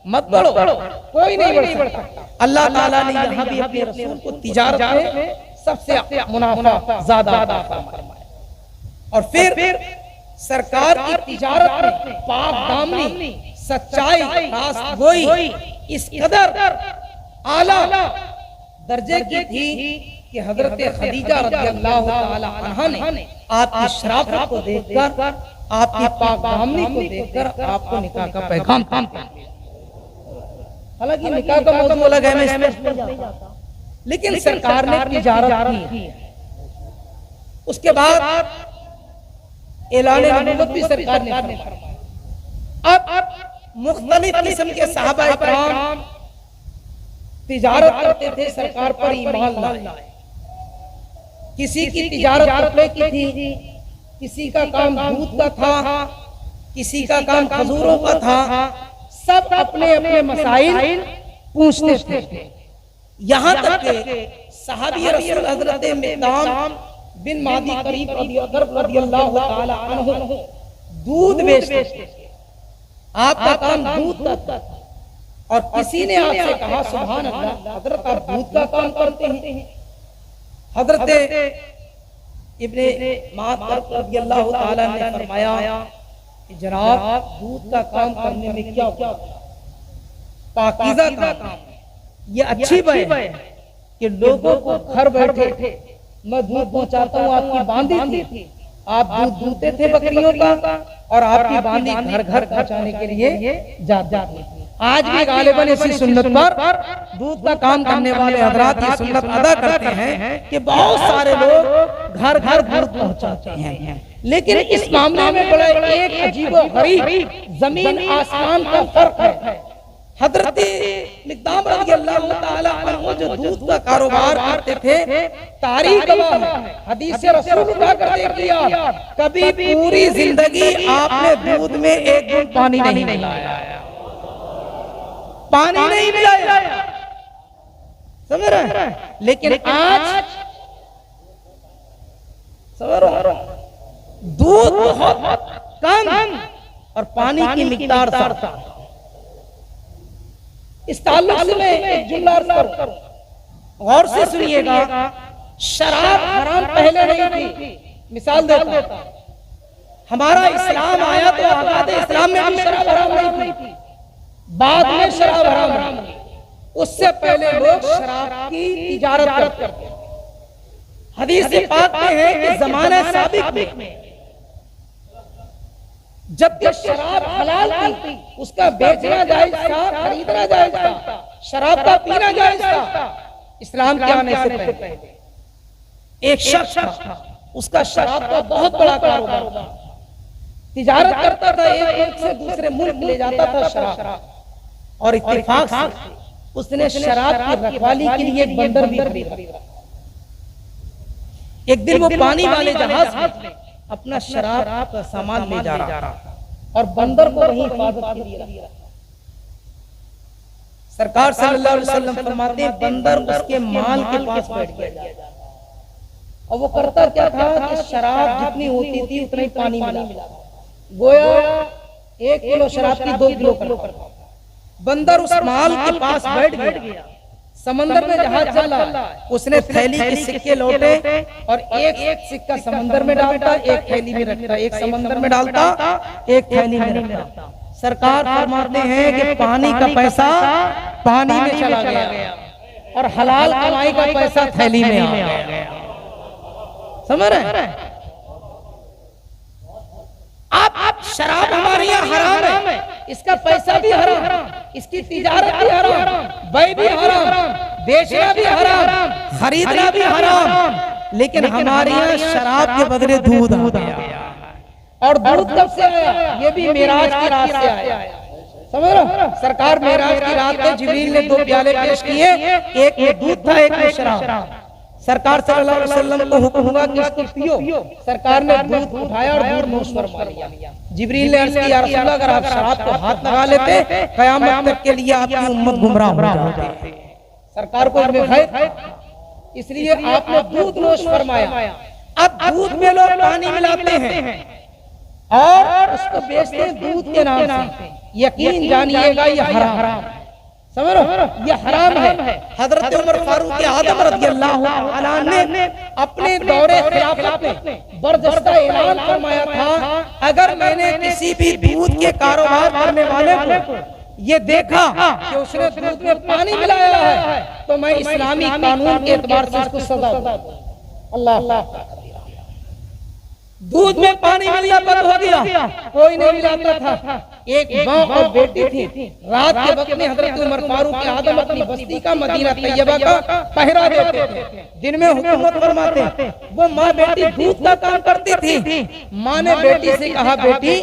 मत बढ़ो, कोई नहीं बढ़ सकता। अल्लाह ताला ने यहाँ भी अपने रसूल को तिजारत में सबसे मुनाफा ज्यादा अता फरमाया। और फिर सरकार की तिजारत में पाक दामनी, सच्चाई, रास्तगोई इस कदर आला दर्जे की थी कि हजरत खदीजा रज़ियल्लाहु ताला अन्हा ने आपकी शराफत को देखकर, आपकी पाक दामनी को देखकर आपको निकाह का पैगाम दिया। हालांकि निकाह का मौजूद अलग है, मैं इसमें नहीं जाता, लेकिन सरकार ने तिजारत की। उसके बाद ऐलान नबूवत भी सरकार ने फरमाया। अब मुख्तलिफ किस्म के सहाबा इकराम तिजारत करते थे, सरकार पर ईमान लाए। किसी की तिजारत कपड़े की थी, किसी का काम दूध का था, किसी का काम खजूरों का था। सब अपने अपने मसाइल पूछते थे। यहाँ तक के सहाबी रसूल हजरत मिक़दाम बिन मादी करीब रदियल्लाहु ताला अन्हु दूध बेचते थे। आपका काम दूध का, और किसी ने आपसे कहा सुभान अल्लाह हजरत आप दूध का काम करते हैं। हजरत इब्ने मातब रदियल्लाहु ताला ने फरमाया कि जनाब दूध का काम करने में क्या पाकीज़ा काम है, ये अच्छी बात है कि लोगों को घर बैठे मैं दूध पहुंचाता हूँ। आपकी बांधी थी, आप दूध दूहते थे बकरियों का, और आपकी बांधी घर घर पहुंचाने के लिए जाती थी। आज भी गालिबन इसी सुन्नत पर दूध का काम करने वाले हजरात ये सुन्नत अदा करते हैं कि बहुत सारे लोग घर घर दूध पहुंचाते हैं। लेकिन इस मामले में बड़ा एक अजीबोगरीब जमीन आसमान का फर्क है। हजरत मिक़दाम रज़ियल्लाहु ताला अन्हु जो दूध का कारोबार करते थे, तारीख गवाह है, हदीस से रसूल उठा कर देख लिया, कभी पूरी जिंदगी आपने दूध में एक बूंद पानी नहीं मिलाया, पानी नहीं मिलाया, समझ रहे हैं? लेकिन आज समझ रहे हैं, दूध बहुत कम और पानी की मिकदार ज्यादा। इस ताल्लुक से मैं एक जुमला अर्ज़ करूं, गौर से सुनिएगा। शराब हराम पहले नहीं थी। मिसाल देता, हमारा इस्लाम आया तो आगाज़ इस्लाम में भी शराब हराम नहीं थी, बाद में शराब हराम हुई। उससे पहले लोग शराब की तिजारत करते थे। हदीस पाक में है कि ज़माना साबिक़ में जब शराब हलाल थी, उसका बेचना जायज था, खरीदना जायज था, शराब का पीना जायज था। इस्लाम के आने से पहले एक शख्स था, उसका शराब का बहुत बड़ा कारोबार था, तिजारत करता था, एक मुल्क से दूसरे मुल्क ले जाता था शराब, और इत्तेफाक से उसने शराब की रखवाली के लिए एक बंदर भी खरीदा। एक दिन वो पानी वाले जहाज में अपना शराब का सामान ले जा रहा था, और बंदर को वहीं हिफाजत के लिए रखा। सरकार सल्लल्लाहु अलैहि वसल्लम फरमाते हैं बंदर उसके माल के पास बैठ गया, और वो करता क्या था कि शराब जितनी होती थी उतना ही पानी मिला, गोया 1 किलो शराब की 2 किलो करता। बंदर उस माल के पास बैठ गया, समंदर में जहाज चला, उसने थैली के सिक्के लौटे, और एक सिक्का समंदर में डालता, एक थैली में रखता, एक समंदर में डालता, एक थैली में रखता। सरकार फरमाते हैं कि पानी का पैसा पानी में चला गया, और हलाल कमाई का पैसा थैली में आ गया। समझ रहे हैं? आप शराब हमारे यहाँ हराम है, इसका पैसा भी हराम, इसकी तिजारत भी हराम, बय भी हराम, बेचना भी हराम, खरीदना भी हराम। लेकिन हमारे यहाँ शराब के बदले दूध आ गया। और दूध कब से आया? ये भी मेराज की रात से आया। समझ रहे? सरकार मेराज की रात में जिब्रील ने 2 प्याले पेश किए, एक में दूध था, एक में शराब। सरकार सल्लल्लाहु अलैहि वसल्लम को हुक्म हुआ कि इसको पियो। सरकार ने दूध उठाया और दूध नोश फरमा लिया। जिब्रील ने अर्ज़ किया, या रसूल अल्लाह, अगर आप शराब को हाथ लगा लेते, क़यामत तक के लिए आपकी उम्मत गुमराह हो जाती। सरकार को इसलिए आपने दूध नोश फरमाया। अब दूध में लोग पानी मिलाते हैं और उसको बेचते हैं दूध के नाम से। यकीन जानिएगा ये हराम, समझ रहे? ये हराम है। हजरत उमर फारूक आज़म रज़ियल्लाहु अन्हु ने अपने दौरे खिलाफत में बरजस्ता ऐलान फरमाया था, अगर मैंने किसी भी दूध के कारोबार करने वाले को ये देखा कि उसने दूध में पानी मिलाया है, तो मैं इस्लामी कानून के एतबार से उसको सजा दूंगा। अल्लाह दूध में पानी मिलना बंद हो गया, कोई नहीं मिलाता था। एक माँ और बेटी थी, रात के वक्त में हजरत उमर फारूक आदम अपनी बस्ती का मदीना तैयबा का पहरा देते थे, दिन में हुकूमत फरमाते। वो माँ बेटी दूध का काम करती थी। माँ ने बेटी से कहा, बेटी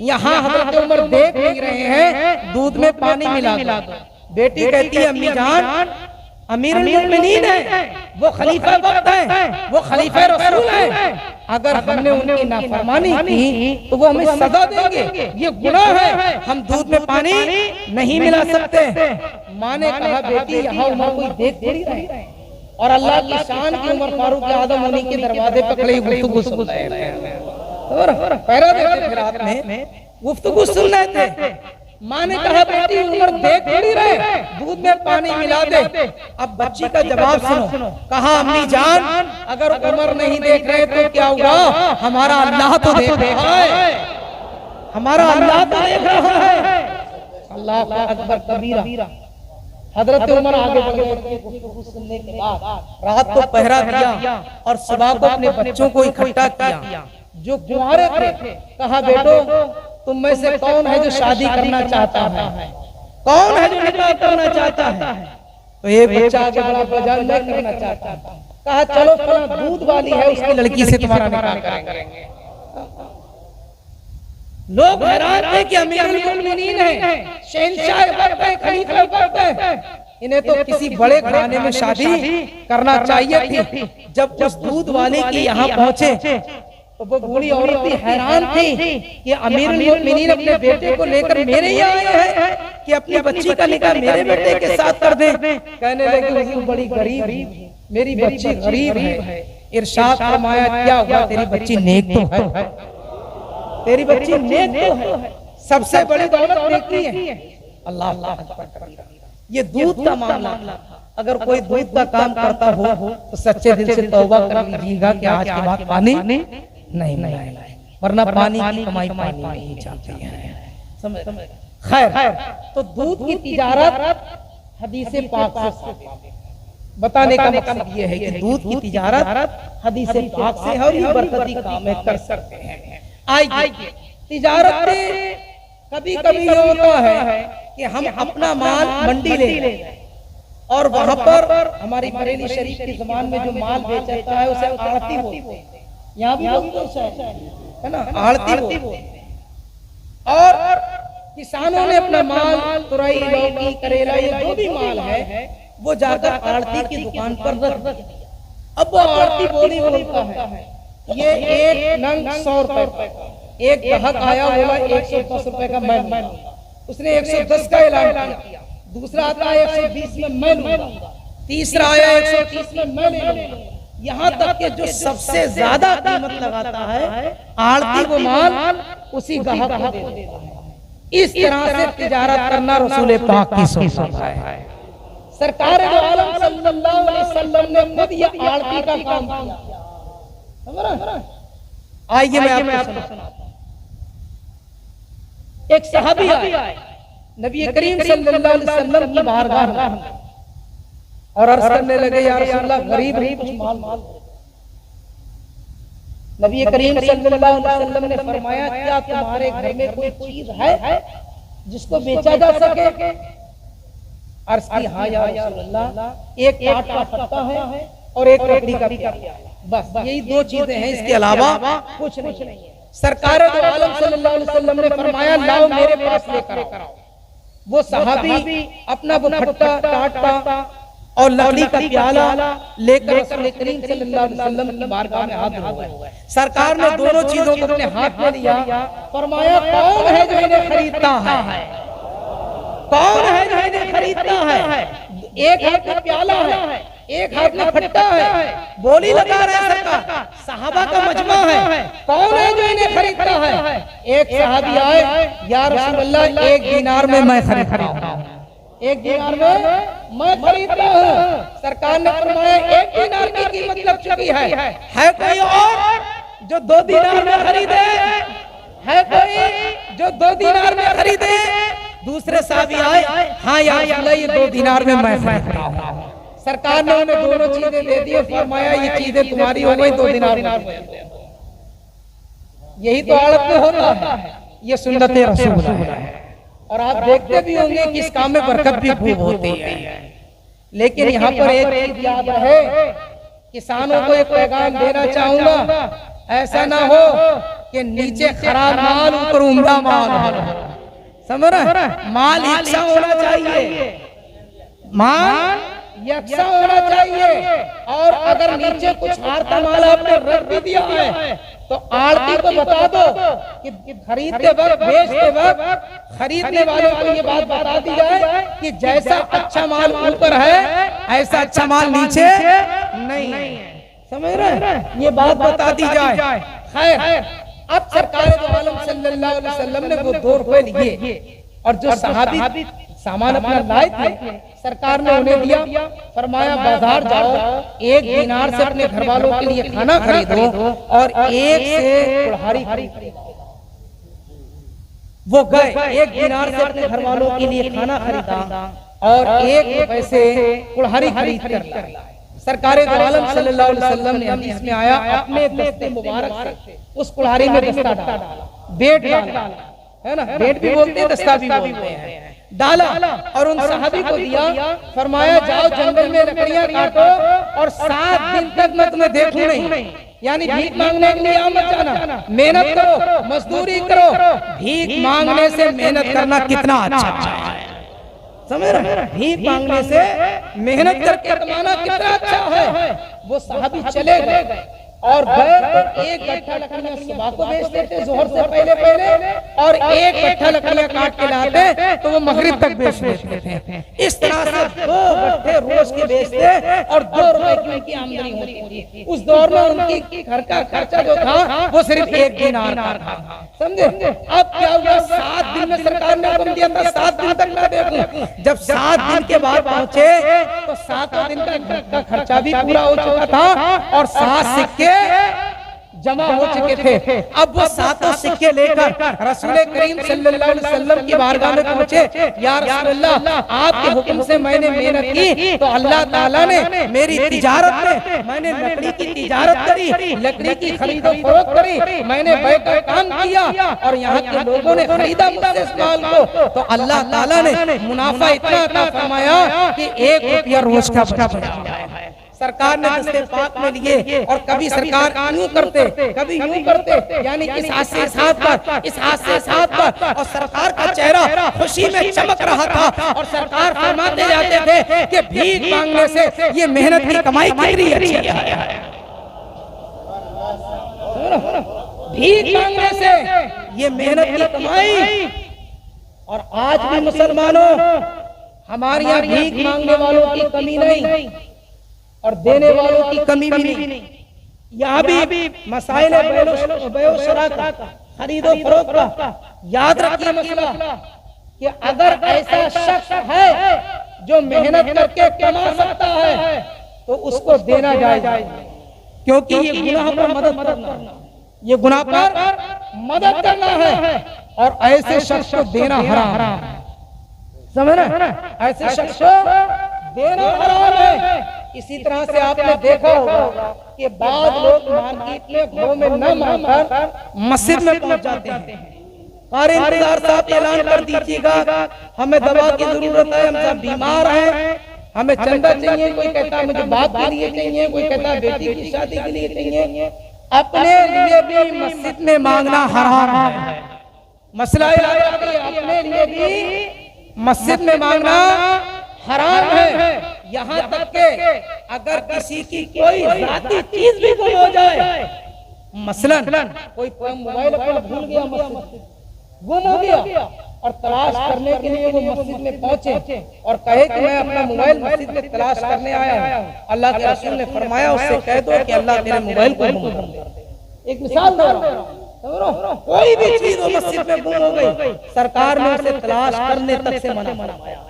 यहाँ हजरत उमर देख नहीं रहे हैं, दूध में पानी मिला दो। बेटी कहती है, अम्मी जान अमीरुल मोमिनीन है, वो खलीफा वक्त है, वो खलीफा रसूल है, अगर हमने उनकी नाफरमानी की तो वो हमें सजा देंगे, ये गुनाह है, हम दूध में पानी नहीं मिला सकते। माँ ने कहा, बेटी यहाँ उमर कोई देख थोड़ी रहे और अल्लाह की शान की उमर फारूक आदम उन्हीं के दरवाजे पर खड़े गुफ्तगू सुन रहे थे, पहरा देते थे, रात में गुफ्तगू सुन रहे थे। माँ ने कहा, बेटी उमर देख थोड़ी रहे, दूध में पानी मिला दे। अब बच्ची का जवाब सुनो। कहा, अम्मी जान अगर उमर नहीं देख रहे तो क्या हुआ, हमारा अल्लाह तो देख रहा है, हमारा अल्लाह तो देख रहा है। अल्लाह अकबर कबीरा। हजरत उमर आगे बढ़े, सुनने के बाद रात को पहरा दिया और सुबह को अपने बच्चों को इकट्ठा किया जो कुंवारे थे। कहा, बेटो तुम में से कौन है जो शादी करना चाहता है, कौन है जो निकाह करना चाहता है? तो ये बच्चा आगे बड़ा बजा, मैं करना चाहता है। कहा, चलो फला दूध वाली है, उसकी लड़की से तुम्हारा निकाह करेंगे। लोग हैरान थे कि अमीरुल मोमिनीन है, शहंशाह वक्त है, खलीफा वक्त है, इन्हें तो किसी बड़े घराने में शादी करना चाहिए थी। जब उस दूध वाले के यहाँ पहुंचे तो वो बूढ़ी औरत भी हैरान थी कि अमीरुल मोमिनीन अपने बेटे को लेकर मेरे यहाँ आए हैं कि अपनी बच्ची का निकाह मेरे बेटे के साथ कर दें। कहने लगे, हुजूर बड़ी गरीब, मेरी बच्ची गरीब है। इरशाद फरमाया, क्या हुआ, तेरी बच्ची नेक तो है, तेरी बच्ची नेक तो है, सबसे बड़ी दौलत नेकी है। अल्लाह अल्लाह। ये दूध का मामला था, अगर कोई दूध का काम करता हो तो सच्चे दिल से तौबा कर लीजिएगा कि आज के बाद पानी नहीं मिलाएगा, वरना पानी की कमाई पानी में ही जाती है। खैर, तो दूध की तिजारत हदीस पाक से बताने का मकसद ये है कि दूध की तिजारत हदीस पाक से है और ये बरकती काम है, कर सकते हैं। आइए, तिजारत कभी कभी ये होता है कि हम अपना माल मंडी ले जाए और वहां पर हमारी बरेली शरीफ की ज़बान में जो माल बेचता है उसे आड़ती बोलते हैं, यहाँ भी है ना, आड़ती बोलते हैं। और किसानों ने अपना माल, तुरई, लौकी, करेला, ये जो भी माल है वो जाकर आड़ती की दुकान पर रख दिया। अब वो आड़ती बोली बोलता है, ये एक नंग 100 रुपए का। एक ग्राहक आया, बोला 110 रुपए का मैं लूंगा, उसने 110 का ऐलान किया। दूसरा आता है 120 में मैं लूंगा, तीसरा आया 130 में मैं ले लूंगा। यहाँ तक कि जो सबसे ज्यादा कीमत लगाता है आड़ती वो माल उसी ग्राहक को दे देता है। इस तरह से तिजारत करना रसूल पाक की सुन्नत है। सरकार दो आलम सल्लल्लाहु अलैहि वसल्लम ने खुद ये आड़ती का काम किया। आइए मैं आपको सुनाता हूं। एक सहाबी आए नबी करीम सल्लल्लाहु अलैहि वसल्लम की बारगाह में और अर्ज करने लगे, या रसूलल्लाह गरीब कुछ माल दो। नबी करीम सल्लल्लाहु अलैहि वसल्लम ने फरमाया, क्या तुम्हारे घर में कोई चीज है जिसको बेचा जा सके? अर्ज की, हाँ या रसूलल्लाह, एक काठ का पत्ता है और एक लकड़ी का प्याला, बस यही दो चीजें हैं, इसके अलावा कुछ नहीं है। सरकार दो आलम सल्लल्लाहु अलैहि वसल्लम ने फरमाया, लाओ मेरे पास लेकर आओ। वो सहाबी अपना वो फट्टा, कांटा और लकड़ी का प्याला लेकर रसूल करीम सल्लल्लाहु अलैहि वसल्लम की बारगाह में हाजिर हुए। सरकार ने दोनों चीजों को अपने हाथ में लिया, फरमाया, कौन है जो इन्हें खरीदता है? कौन है जो इन्हें खरीदता है? एक हाथ में प्याला है, एक हाथ में फट्टा है, बोली लगा रहे सरकार, सहाबा का मजमा है, कौन है जो इन्हें खरीदता है? एक सहाबी आए, या रसूलल्लाह, एक दीनार में मैं खरीदता हूं, एक दीनार में मैं खरीदता हूं। सरकार ने फरमाया, एक दीनार की कीमत लग चुकी है कोई और जो 2 दीनार में खरीदे? है कोई जो 2 दीनार में खरीदे? दूसरे सहाबी आए, हाँ या रसूलल्लाह, ये 2 दीनार में मैं खरीदता हूं। सरकार ने उन्हें दोनों चीजें दे दी, फरमाया, ये चीजें तुम्हारी हो गई, 2 दीनार में। यही तो आड़त में होता है, ये सुन्नत रसूल है। और आप देखते भी होंगे कि इस काम में बरकत भी खूब होती है। लेकिन यहाँ पर एक चीज याद रहे, किसानों को एक पैगाम देना चाहूंगा, ऐसा ना हो कि नीचे खराब माल ऊपर उम्दा माल हो। समझ रहे, माल यकसा होना चाहिए, माल यकसा होना चाहिए। और अगर नीचे कुछ हारता माल आपने रख भी दिया है तो आड़ती को बता दो कि खरीदते वक्त, बेचते वक्त खरीदने वाले को ये बात बता दी जाए कि जैसा अच्छा माल ऊपर है ऐसा अच्छा माल नीचे नहीं है। समझ रहे, ये बात बता दी जाए। खैर, अब सरकार दो आलम सल्लल्लाहु अलैहि वसल्लम ने वो 2 रुपए लिए और जो सहाबी सामान अपना लाए थे सरकार ने उन्हें दिया। फरमाया बाजार जाओ, 1 दीनार से अपने घर वालों के लिए खाना खरीदो और 1 से कुल्हाड़ी खरीदो। वो गए, 1 दीनार से अपने घर वालों के लिए खाना खरीदा और 1 रुपए से कुल्हाड़ी खरीद कर लाए। सरकार दो आलम सल्लल्लाहु अलैहि वसल्लम ने हदीस में आया, अपने दस्ते मुबारक से उस कुल्हाड़ी में दस्ता डाला, बेट डाला, है ना, बेट भी बोलते हैं, दस्ता भी बोलते हैं, डाला और उन सहाबी को दिया। फरमाया जाओ जंगल में लकड़ियां काटो और 7 दिन तक मैं तुम्हें देखूं नहीं, यानी भीख मांगने के लिए मत जाना, मेहनत करो, मजदूरी करो। भीख मांगने से मेहनत करना कितना अच्छा है, समझ रहे, भीख मांगने से मेहनत करके कमाना कितना अच्छा है। वो सहाबी चले गए और गए तो 1 गट्ठा लकड़ियां सुबह को बेचते थे जोहर से पहले और 1 गट्ठा लकड़ियां काट के लाते तो वो मगरिब तक बेच देते थे। इस तरह से 2 गट्ठे रोज के बेचते और 2 रुपए की उनकी आमदनी होती थी। उस दौर में उनकी घर का खर्चा जो था वो सिर्फ 1 दीनार का था, समझे। अब क्या हुआ, 7 दिन में सरकार ने हुक्म दिया था 7 दिन तक ना देखूं। जब 7 दिन के बाद पहुंचे तो 7 दिन का घर का खर्चा भी पूरा हो चुका था और 7 सिक्के जमा हो चुके थे। अब वो 7 सिक्के लेकर रसूल करीम सल्लल्लाहु अलैहि वसल्लम की बारगाह में पहुंचे। या रसूल अल्लाह, आपके हुक्म से मैंने मेहनत की तो अल्लाह ताला ने मेरी तिजारत में, मैंने लकड़ी की तिजारत करी, लकड़ी की खरीदो फरोख्त करी, मैंने बैठ कर काम किया और यहाँ के लोगों ने खरीदा मुझसे इस माल को, तो अल्लाह ताला ने मुनाफा इतना अता फरमाया कि 1 रुपया रोज का बच जाता है। सरकार ने दस्ते पाक में लिए और कभी सरकार यूं करते, कभी यूं करते, यानी इस हाथ से इस हाथ पर, इस हाथ से इस हाथ पर, और सरकार का चेहरा खुशी में चमक रहा था। और सरकार फरमाते जाते थे कि भीख मांगने से ये मेहनत की कमाई कितनी अच्छी है, भीख मांगने से ये मेहनत की कमाई। और आज भी मुसलमानों, हमारे यहाँ भीख मांगने वालों की कमी नहीं और देने वालों की कमी भी नहीं। यहाँ भी मसाइल बेओशरा का, खरीदो फरोख्त का याद रखिए मसला कि अगर ऐसा शख्स है जो मेहनत करके कमा सकता है तो उसको देना जाए, क्योंकि ये गुनाह पर मदद करना, ये गुनाह पर मदद करना है और ऐसे शख्स को देना हराम है, समझ रहे, ऐसे शख्स को देना हराम है। इसी तरह से आपने देखा होगा कि बाद लोग मार्केट में घरों में न मांगकर मस्जिद में पहुंच जाते हैं। कारी इंतजार साहब ऐलान कर दीजिएगा, हमें दवा की जरूरत है, हम सब बीमार हैं, हमें चंदा चाहिए, कोई कहता है मुझे बाप के लिए चाहिए, कोई कहता है बेटी की शादी के लिए चाहिए। अपने लिए भी मस्जिद में मांगना हराम है। मसला अपने लिए भी मस्जिद में मांगना हराम है। यहाँ तक के अगर किसी की कोई जाती चीज भी गुम हो जाए, मसलन कोई मोबाइल अपना भूल गया, मस्जिद गुम हो गया और तलाश करने के लिए वो मस्जिद में पहुंचे और कहे कि मैं अपना मोबाइल मस्जिद में तलाश करने आया हूँ, अल्लाह के रसूल ने फरमाया उससे कह दो कि अल्लाह तेरे मोबाइल को गुम कर दे। एक मिसाल दे रहा हूं, कोई भी चीज वो मस्जिद में गुम हो गई, सरकार ने उसे तलाश करने तक से मना फरमाया।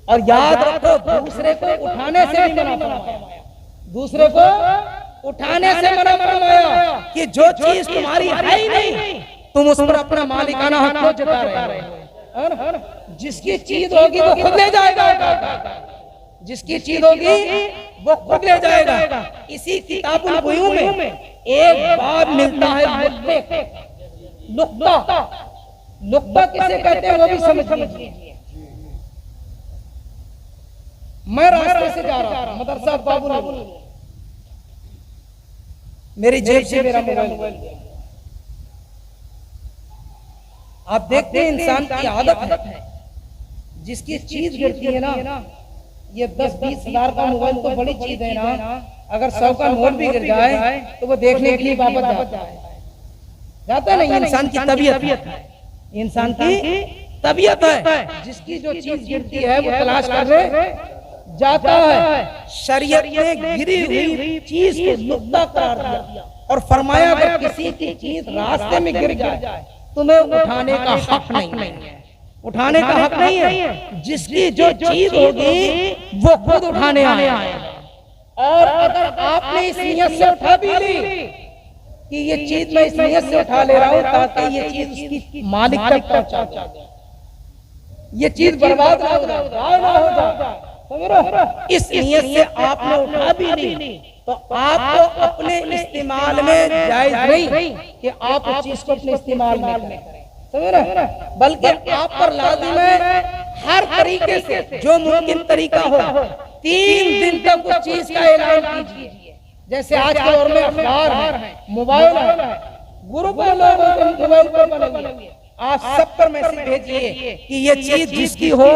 और याद रखो, दूसरे को उठाने से भी मना फरमाया, दूसरे को उठाने से मना फरमाया कि जो चीज तुम्हारी है ही नहीं तुम उस पर अपना मालिकाना हक क्यों जता रहे हो। जिसकी चीज होगी वो खुद ले जाएगा, जिसकी चीज होगी वो खुद ले जाएगा। इसी किताबुल बुयूं में एक बाब मिलता है लुक्ता, लुक्ता किसे कहते हैं वो भी समझ लीजिए। मैं रास्ते से जा रहा था, मदरसा बाबुल, मेरी जेब से मेरा मोबाइल, आप देखते हैं इंसान की आदत है, जिसकी चीज गिरती है ना, ये 10-20 हजार का मोबाइल तो बड़ी चीज है ना, अगर 100 का नोट भी गिर जाए तो वो देखने के लिए वापस जाता नहीं। इंसान की तबीयत है, इंसान की तबीयत है, जिसकी जो चीज गिरती है वो तलाश करने जाता है। शरीयत ने गिरी हुई चीज को लुक्ता करार दिया और फरमाया अगर किसी की चीज रास्ते में गिर जाए तुम्हें उठाने का हक नहीं है, उठाने का हक नहीं है। जिसकी जो चीज होगी वो खुद उठाने आएगा। और अगर आपने इस नियत से उठा भी ली कि ये चीज मैं इस नियत से उठा ले रहा हूं ताकि ये चीज उसकी मालिक तक पहुंचा जाए, ये चीज बर्बाद ना हो जाए, इस नियत से आपने उठा भी ली तो आपको अपने इस्तेमाल में जायज नहीं कि आप उस चीज को अपने इस्तेमाल में करें, समझ रहे, बल्कि आप पर लाजिम है हर तरीके से जो मुमकिन तरीका हो 3 दिन तक उस चीज का ऐलान कीजिए। जैसे आज के दौर में अखबार है, मोबाइल है, ग्रुप है, लोग मोबाइल पर बने हुए, आप सब पर मैसेज भेजिए कि ये चीज जिसकी हो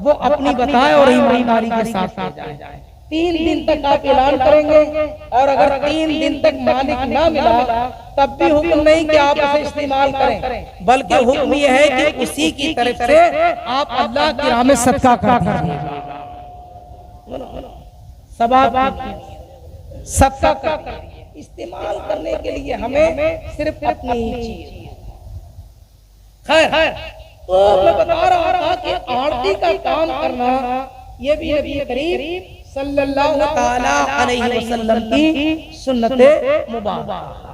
वो अपनी बताए और ईमानदारी के साथ ले जाए। 3 दिन तक आप ऐलान करेंगे और अगर 3 दिन तक मालिक ना मिला तब भी हुक्म नहीं कि आप उसे इस्तेमाल करें, बल्कि हुक्म यह है कि उसी की तरफ से आप अल्लाह की राह में सदका कर दीजिए, सदका कर दीजिए। इस्तेमाल करने के लिए हमें सिर्फ अपनी ही चीज। खैर, तो मैं बता रहा था कि आरती का काम करना ये भी नबी करीम सल्लल्लाहु ताला अलैहि वसल्लम की सुन्नत मुबारक।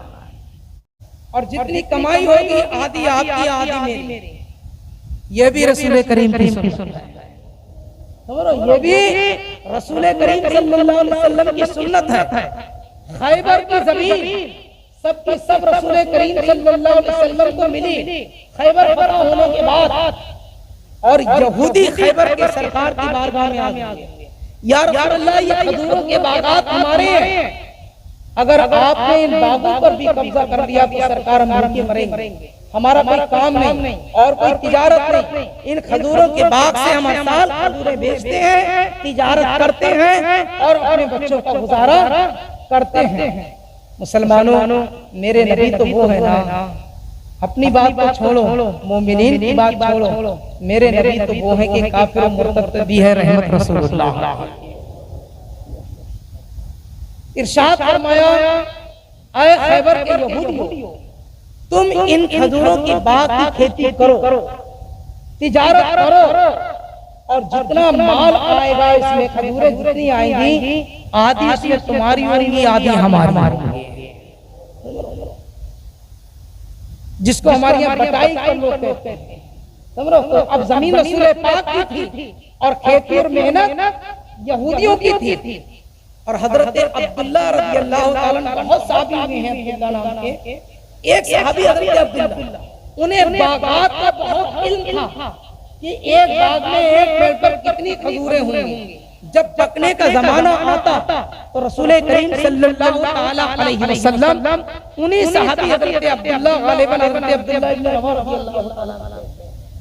और जितनी कमाई होगी आधी आपकी आधी मेरी, ये भी रसूल करीम की सुन्नत है। ये भी रसूल करीम सल्लल्लाहु अलैहि वसल्लम की सुन्नत है। खैबर की जमीन सब की सब रसूल करीम सल्लल्लाहु अलैहि वसल्लम को मिली खैबर फतह होने के बाद, और यहूदी खैबर के सरकार की बारगाह में आ गए, या रसूल अल्लाह ये खजूरों के बागात हमारे हैं, अगर आपने इन बागों पर भी कब्जा कर लिया तो सरकार हम भूखे मरेंगे, हमारा कोई काम नहीं और कोई तिजारत नहीं। इन खजूरों के बाग से हम हर साल खजूरें बेचते हैं, तिजारत करते हैं और अपने बच्चों का गुजारा करते हैं। मुसलमानों, मेरे नबी तो वो है ना, अपनी बात को छोड़ो, मोमिनीन की बात छोड़ो, मेरे नबी तो वो है कि काफिर और मुर्तद भी है रहमत रसूलुल्लाह। इरशाद फरमाया, ऐ खैबर के यहूदियों, तुम इन खजूरों की बाग की खेती करो, तिजारत करो, और जितना माल आएगा इसमें खजूरें जितनी आएंगी आधी इसमें तुम्हारी होंगी आधी हमारी, जिसको हमारे यहाँ बटाई कर लो कहते हैं, समझो। तो अब जमीन रसूल पाक की थी और खेती और मेहनत यहूदियों की थी। और हजरत अब्दुल्ला रज़ियल्लाहु ताला अन्हु बहुत सहाबी हुए हैं अब्दुल्ला नाम के, एक सहाबी हजरत अब्दुल्ला, उन्हें बागात का बहुत इल्म था कि एक बाग में एक पेड़ पर कितनी खजूरें होंगी। जब पकने का जमाना आता तो रसूल करीम सल्लल्लाहु ताला अलैहि वसल्लम उन्हीं सहाबी हजरत अब्दुल्ला गालिबन हजरत अब्दुल्ला इब्न उमर रज़ियल्लाहु ताला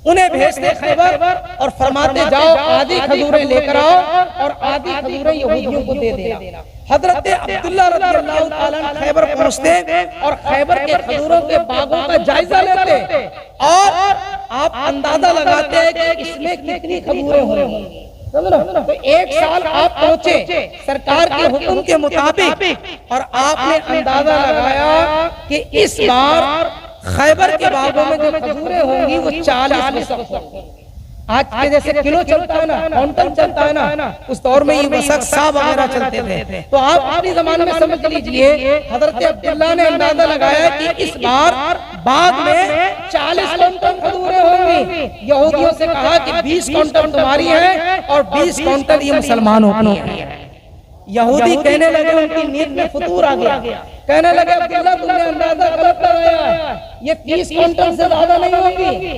उन्हें भेजते खैबर और फरमाते जाओ आधी खजूरें लेकर आओ और आधी खजूरें यहूदियों को दे देना। हजरत अब्दुल्ला रज़ियल्लाहु ताला अन्हु खैबर पहुंचते और खैबर के खजूरों के बागों का जायजा लेते और आप अंदाजा लगाते हैं कि इसमें कितनी खजूरें होंगी। तो एक साल आप पहुंचे सरकार के हुक्म के मुताबिक और आपने अंदाजा लगाया कि इस बार खैबर के बागों में जो खजूरें होंगी वो 40 वसक होंगी। आज के जैसे किलो चलता है ना, क्विंटल चलता है ना, उस दौर में ये वसक सा वगैरह चलते थे। तो आप अपनी जमाने में समझ लीजिए हजरत अब्दुल्ला ने अंदाजा लगाया कि इस बार बाग में 40 क्विंटल खजूरें होंगी। यहूदियों से कहा कि 20 क्विंटल तुम्हारी है और 20 क्विंटल ये मुसलमानों की है। यहूदी कहने लगे, उनकी नीयत में फतूर आ गया, कहने लगे अब्दुल्ला तुमने अंदाजा गलत लगाया है, ये 30 क्विंटल से ज्यादा नहीं होगी।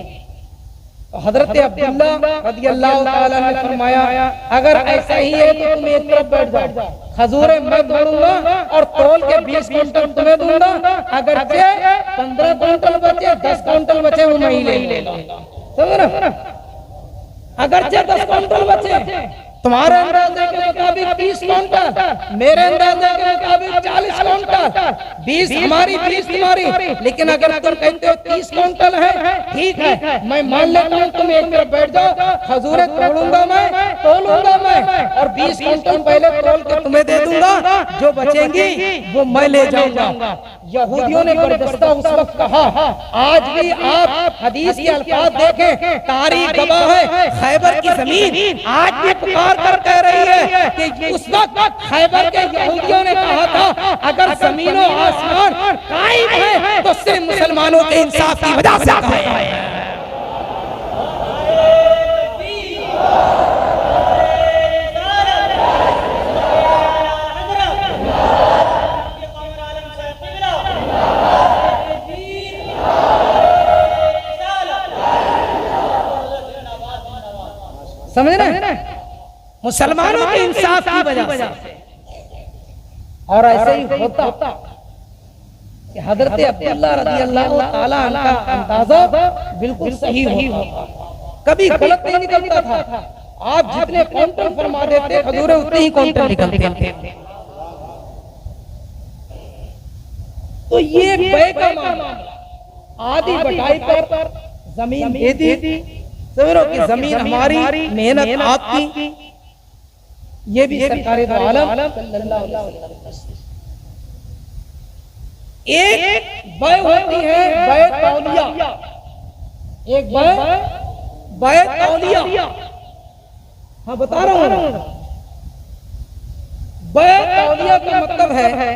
तो हजरत अब्दुल्ला रज़ियल्लाहु ताला ने फरमाया अगर ऐसा ही है तो तुम एक तरफ बैठ जाओ, खजूरें मैं तोड़ूंगा और तोल के 20 क्विंटल तुम्हें दूंगा, अगर 15 क्विंटल बचे 10 क्विंटल बचे वो मैं ही ले लूंगा। समझ रहे? अगर 10 क्विंटल बचे तुम्हारे अंदाजे के मुताबिक 30 क्विंटल, मेरे अंदाजे के मुताबिक 40 क्विंटल, 20 हमारी 20 तुम्हारी, लेकिन अगर तुम कहते हो 30 क्विंटल है ठीक है, मैं मान लेता हूँ, तुम एक तरफ बैठ जाओ, खजूरें तोड़ूंगा मैं, तोलूंगा मैं और 20 क्विंटल पहले तोल के तुम्हें दे दूंगा, जो बचेंगी वो मैं ले जाऊंगा। यहूदियों ने बर्दाश्त उस वक्त कहा, आज भी आप हदीस के अल्फाज देखें, तारीख गवाह है, खैबर की जमीन आज भी पुकार कर कह रही है कि उस वक्त खैबर के यहूदियों ने कहा था अगर जमीनों आसमान कायम है तो सिर्फ मुसलमानों के इंसाफ की वजह से है। समझ रहे? मुसलमानों के इंसाफ की वजह से। और ऐसे ही होता कि हजरत अब्दुल्ला रज़ियल्लाहु ताला अन्हु का अंदाजा बिल्कुल सही होता, कभी गलत नहीं निकलता था। आप जितने क्विंटल फरमा देते खजूरें उतने ही क्विंटल निकलते थे। तो ये बै का मामला आधी बटाई पर जमीन दे दी, समझो कि जमीन हमारी, मेहनत आपकी, ये भी सरकार दो आलम सल्लल्लाहु अलैहि वसल्लम। एक बै होती है बै तौलिया, एक बै तौलिया, हाँ बता रहा हूँ। बै तौलिया का मतलब है,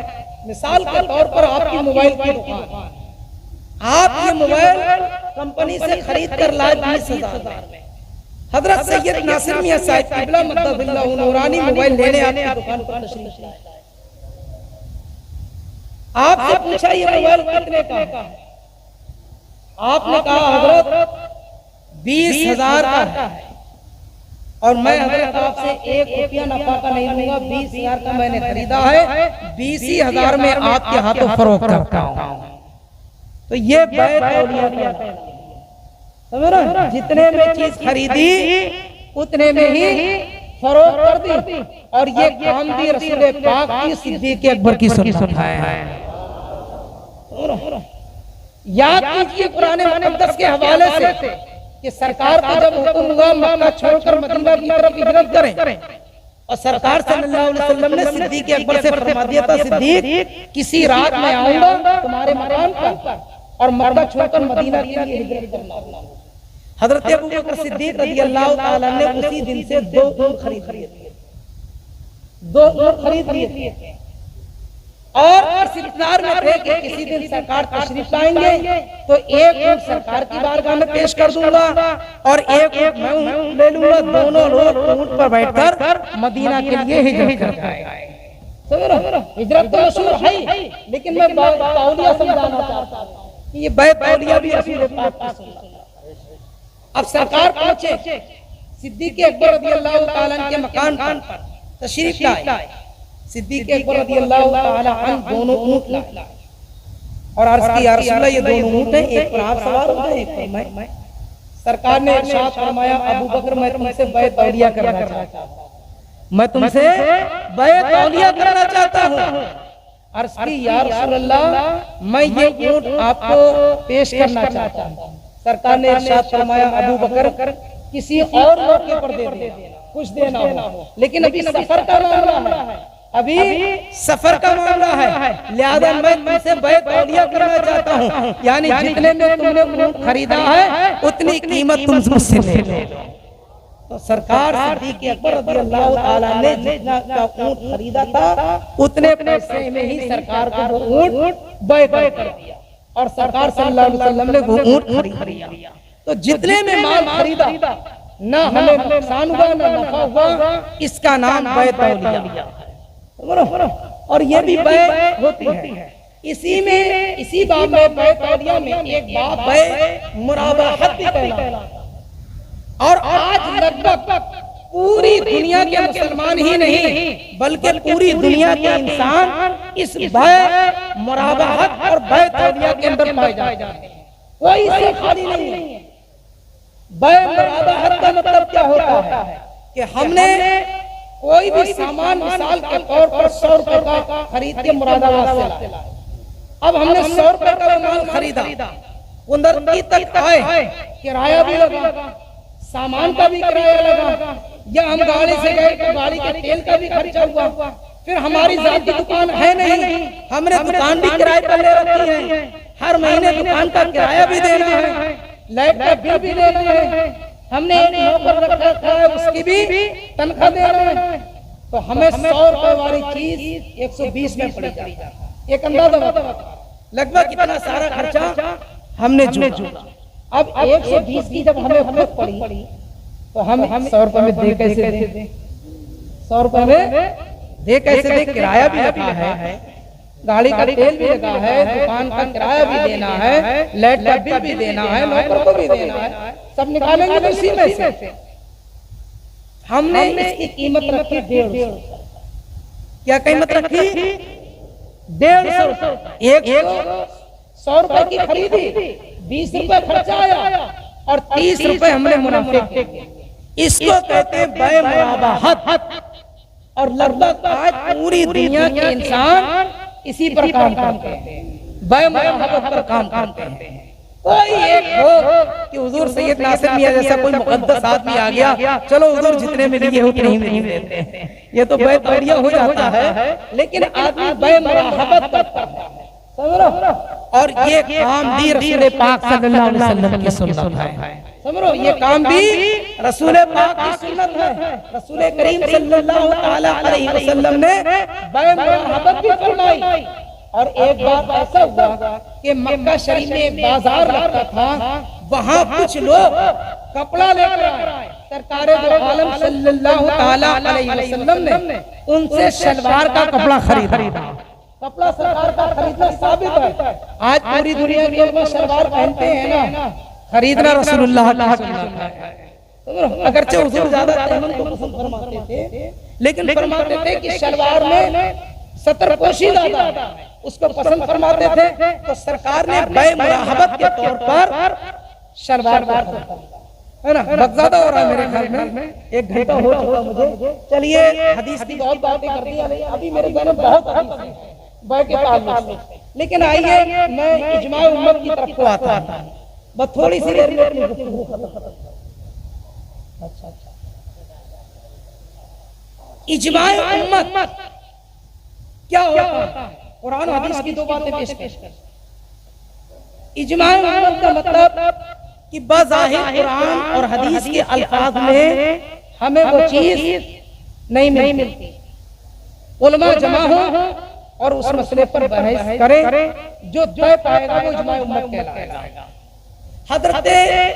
मिसाल के तौर पर आपकी मोबाइल की दुकान, आप ये मोबाइल कंपनी से खरीद कर लाए 20,000 में, हजरत सैयद नासिर मियां साहिब क़िबला मद्दबिल्लाहु नूरानी मोबाइल लेने आपकी दुकान पर तशरीफ लाए। आपसे पूछा ये मोबाइल कितने का है? आपने कहा हजरत 20,000 का है और मैं हजरत आपसे 1 रुपया नफा का नहीं लूंगा, 20,000 का मैंने खरीदा है, 20,000 में आपके हाथों फरोख्त करता हूँ। तो ये बै तौलिया समझ रहे? जितने में चीज खरीदी उतने में ही फरोख्त कर दी, और ये काम भी रसूल पाक की सिद्दीक़ अकबर की सुन्नत है। याद कीजिए कुरान मुक़द्दस के हवाले से कि सरकार को जब हुक्म हुआ मक्का छोड़कर मदीना की तरफ हिजरत करें, और सरकार सल्लल्लाहु अलैहि वसल्लम ने सिद्दीक़ अकबर से फरमा दिया था, सिद्दीक़ किसी रात में आऊंगा तुम्हारे मकान पर और मक्का छोड़कर मदीना के लिए हिजरत करना। हजरत अबू बकर सिद्दीक रज़ियल्लाहु ताला ने उसी दिन से 2 ऊँट खरीद लिए, 2 ऊँट खरीद लिए, और इस इंतजार में थे कि किसी दिन सरकार तशरीफ लाएंगे तो एक ऊँट सरकार की बारगाह में पेश कर दूंगा और एक ऊँट मैं ले लूंगा, दोनों लोग ऊँट पर बैठकर मदीना के लिए हिजरत कर जाएंगे। हिजरत तो मशहूर है, लेकिन मैं तौलिया समझाना चाहता हूँ कि ये बै तौलिया भी रसूल पाक की सुन्नत है। अब सरकार पहुंचे, सिद्दीक़ अकबर रज़ियल्लाहु ताला अन्हु के मकान पर तशरीफ लाए, सिद्दीक़ अकबर रज़ियल्लाहु ताला अन्हु दोनों ऊँट लाए और अर्ज़ की या रसूल अल्लाह ये दोनों ऊँट हैं, एक पर आप सवार हो गए, एक पर मैं। सरकार ने इरशाद फरमाया अबू बकर मैं तुमसे बै तौलिया करना चाहता हूँ, मैं तुमसे बै तौलिया करना चाहता हूँ। अर्ज़ की या रसूल अल्लाह मैं ये ऊँट आपको पेश करना चाहता हूँ। सरकार ने इरशाद फरमाया अबू बकर किसी और मौके पर दे देना, कुछ देना हो, लेकिन अभी सफर का मामला है, अभी सफर का मामला है, लिहाजा मैं तुमसे बै तौलिया करना चाहता हूँ, यानी जितने में तुमने ऊँट खरीदा है उतनी कीमत तुम मुझसे ले लो। तो सरकार सिद्दीक़ अकबर रज़ियल्लाहु ताला ने जितना का ऊँट खरीदा था उतने पैसे में ही सरकार को वो ऊँट बै कर दिया और सरकार सल्लल्लाहु अलैहि वसल्लम ने वो ऊँट खरीदा। तो जितने में माल खरीदा ना हमें नुकसान हुआ ना नफा हुआ, इसका नाम बै तौलिया है। और ये भी बै होती है। इसी में, इसी बाब में बै तौलिया में एक बाब बै मुराबाहत भी कहलाता। और आज लगभग पूरी दुनिया के मुसलमान ही नहीं बल्कि पूरी दुनिया के इंसान इस बै मुराबाहत और बै तौलिया के अंदर पाए जाते हैं। कोई से खाली नहीं है। बै मुराबाहत का मतलब क्या होता है कि हमने कोई भी सामान मिसाल के तौर पर 100 रुपए का खरीद के मुरादाबाद से लाया। अब हमने 100 रुपए का माल खरीदा, उधर तक आए, किराया भी लगा, सामान का भी किराया लगा, या हम गाड़ी से गए तो गाड़ी के तेल का भी खर्चा हुआ। फिर हमारी जाती दुकान है नहीं, हमने दुकान भी किराए पर ले रखी है, हर महीने दुकान का किराया भी देना है, लाइट का बिल भी देना है, हमने एक नौकर रखा है उसकी भी तनख्वाह देना है। तो हमें 100 रुपए वाली चीज 120 में पड़ी जाती है। एक अंदाजा लगभग इतना सारा खर्चा हमने जोड़ा। अब 120 की जब हमें खुद पड़ी तो हम 100 रुपए में दे कैसे दे? 100 रुपए में दे कैसे दे? किराया भी लगा है, गाड़ी का तेल भी लगा है, दुकान का किराया भी देना है, लाइट का बिल भी देना है, नौकर को भी देना है, सब निकालेंगे तो इसी में से। हमने इसकी कीमत रखी 150। क्या कीमत रखी? 150। 100 रुपए की खरीदी, 20 रुपए खर्चा आया और 30 रुपए हमने मुनाफे किए। इसको कहते हैं बै मुराबाहत। और लगभग आज पूरी दुनिया के इंसान इसी पर काम करते हैं, बै मुराबाहत पर काम करते हैं। कोई एक हो कि हुजूर सैयद नासिर मियां जैसा कोई मुकद्दस आदमी आ गया, चलो हुजूर जितने में लिए उतने ही नहीं देते हैं, ये तो बै तौलिया हो जाता है। लेकिन आदमी बै मुराबाहत करता है, समझ लो। और ये काम भी रसूल पाक सल्लल्लाहु अलैहि वसल्लम की सुन्नत है, समझो। ये काम भी रसूल पाक की सुन्नत है। रसूल करीम सल्लल्लाहु अलैहि वसल्लम ने बै मुराबाहत भी फरमाई। और एक बार ऐसा हुआ कि मक्का शरीफ में एक बाजार लगता था, वहाँ कुछ लोग कपड़ा लेकर आए। सरकारे दो आलम सल्लल्लाहु अलैहि वसल्लम ने उनसे शलवार का कपड़ा खरीदा। कपड़ा सरकार का खरीदना साबित है। आज पूरी दुनिया के लोग शलवार पहनते हैं ना, खरीदना रसूलुल्लाह की सुन्नत है। अगरचे हुजूर ज्यादा तहम्मुल को पसंद फरमाते थे, लेकिन फरमाते थे कि शलवार में सतर पोशी ज्यादा है, उसको पसंद फरमाते थे। तो सरकार ने बै मुराबाहत के तौर पर शलवार है ना। वक्त ज्यादा हो रहा है मेरे ख्याल में, 1 घंटा हो चुका मुझे। चलिए हदीस की बहुत बातें कर दी, अभी मेरे ज़हन में बहुत हदीस है बै के ताल्लुक से। लेकिन आइए मैं इजमाए उम्मत की तरफ को आता हूं, बस थोड़ी सी देर में। अच्छा, इजमाए उम्मत क्या होता है? कुरान हदीस की 2 बातें पेश कर। इजमाए उम्मत का मतलब कि बज़ाहिर कुरान और हदीस के अल्फाज में हमें वो चीज नहीं मिलती। उलमा जमा हो और उस मसले पर बहस करें, जो तय पाएगा वो इजमाए उम्मत कहलाएगा। हजरत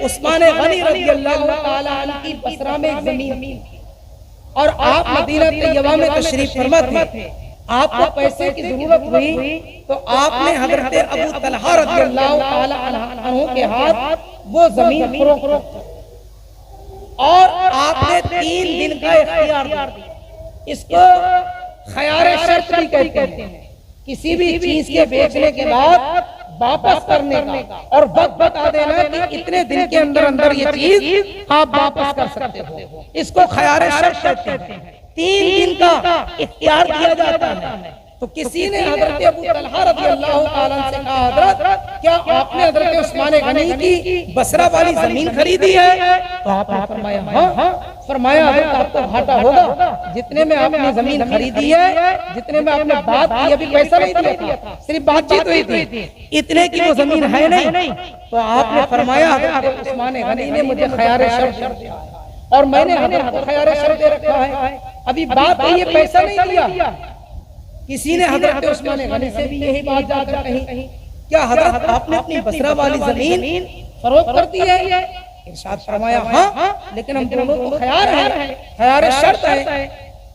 उस्मान गनी रज़ियल्लाहु ताला अन्हु की बसरा में एक जमीन थी और आप मदीना तैयबा में तशरीफ फरमा थे। आपको पैसे की जरूरत हुई तो आपने हजरत अबू तलहा रज़ियल्लाहु ताला अन्हु के हाथ वो जमीन फरोख्त और आपने 3 दिन का इख्तियार दिया। इसको खयार शर्त भी कहते हैं। किसी भी चीज के बेचने के बाद वापस करने का और वक्त बता देना कि इतने दिन के अंदर अंदर ये चीज आप वापस कर सकते हो, इसको खयार शर्त कहते हैं। 3 दिन का इख्तियार दिया जाता है। तो किसी ने हजरत अबू तलहा रज़ियल्लाहु ताला अन्हु से कहा, हजरत क्या आपने हजरत उस्मान गनी की बसरा वाली जमीन खरीदी है? तो आपने फरमाया हाँ। फरमाया हजरत आपको घाटा होगा, जितने में आपने जमीन खरीदी है, जितने में आपने बात की, अभी पैसा नहीं दिया था, सिर्फ बातचीत हुई थी, इतने की वो जमीन है नहीं। तो आपने फरमाया हजरत उस्मान गनी ने मुझे खयार शर्त दिया और मैंने हजरत को खयार शर्त दे रखा है, अभी बात है ये पैसा नहीं दिया। किसी ने हजरत उस्मान गनी से भी यही बात जाकर कही, क्या हजरत आपने अपनी बसरा वाली जमीन फरोख्त कर दी है? इरशाद फरमाया हाँ, लेकिन हम दोनों को खयार है, खयार शर्त है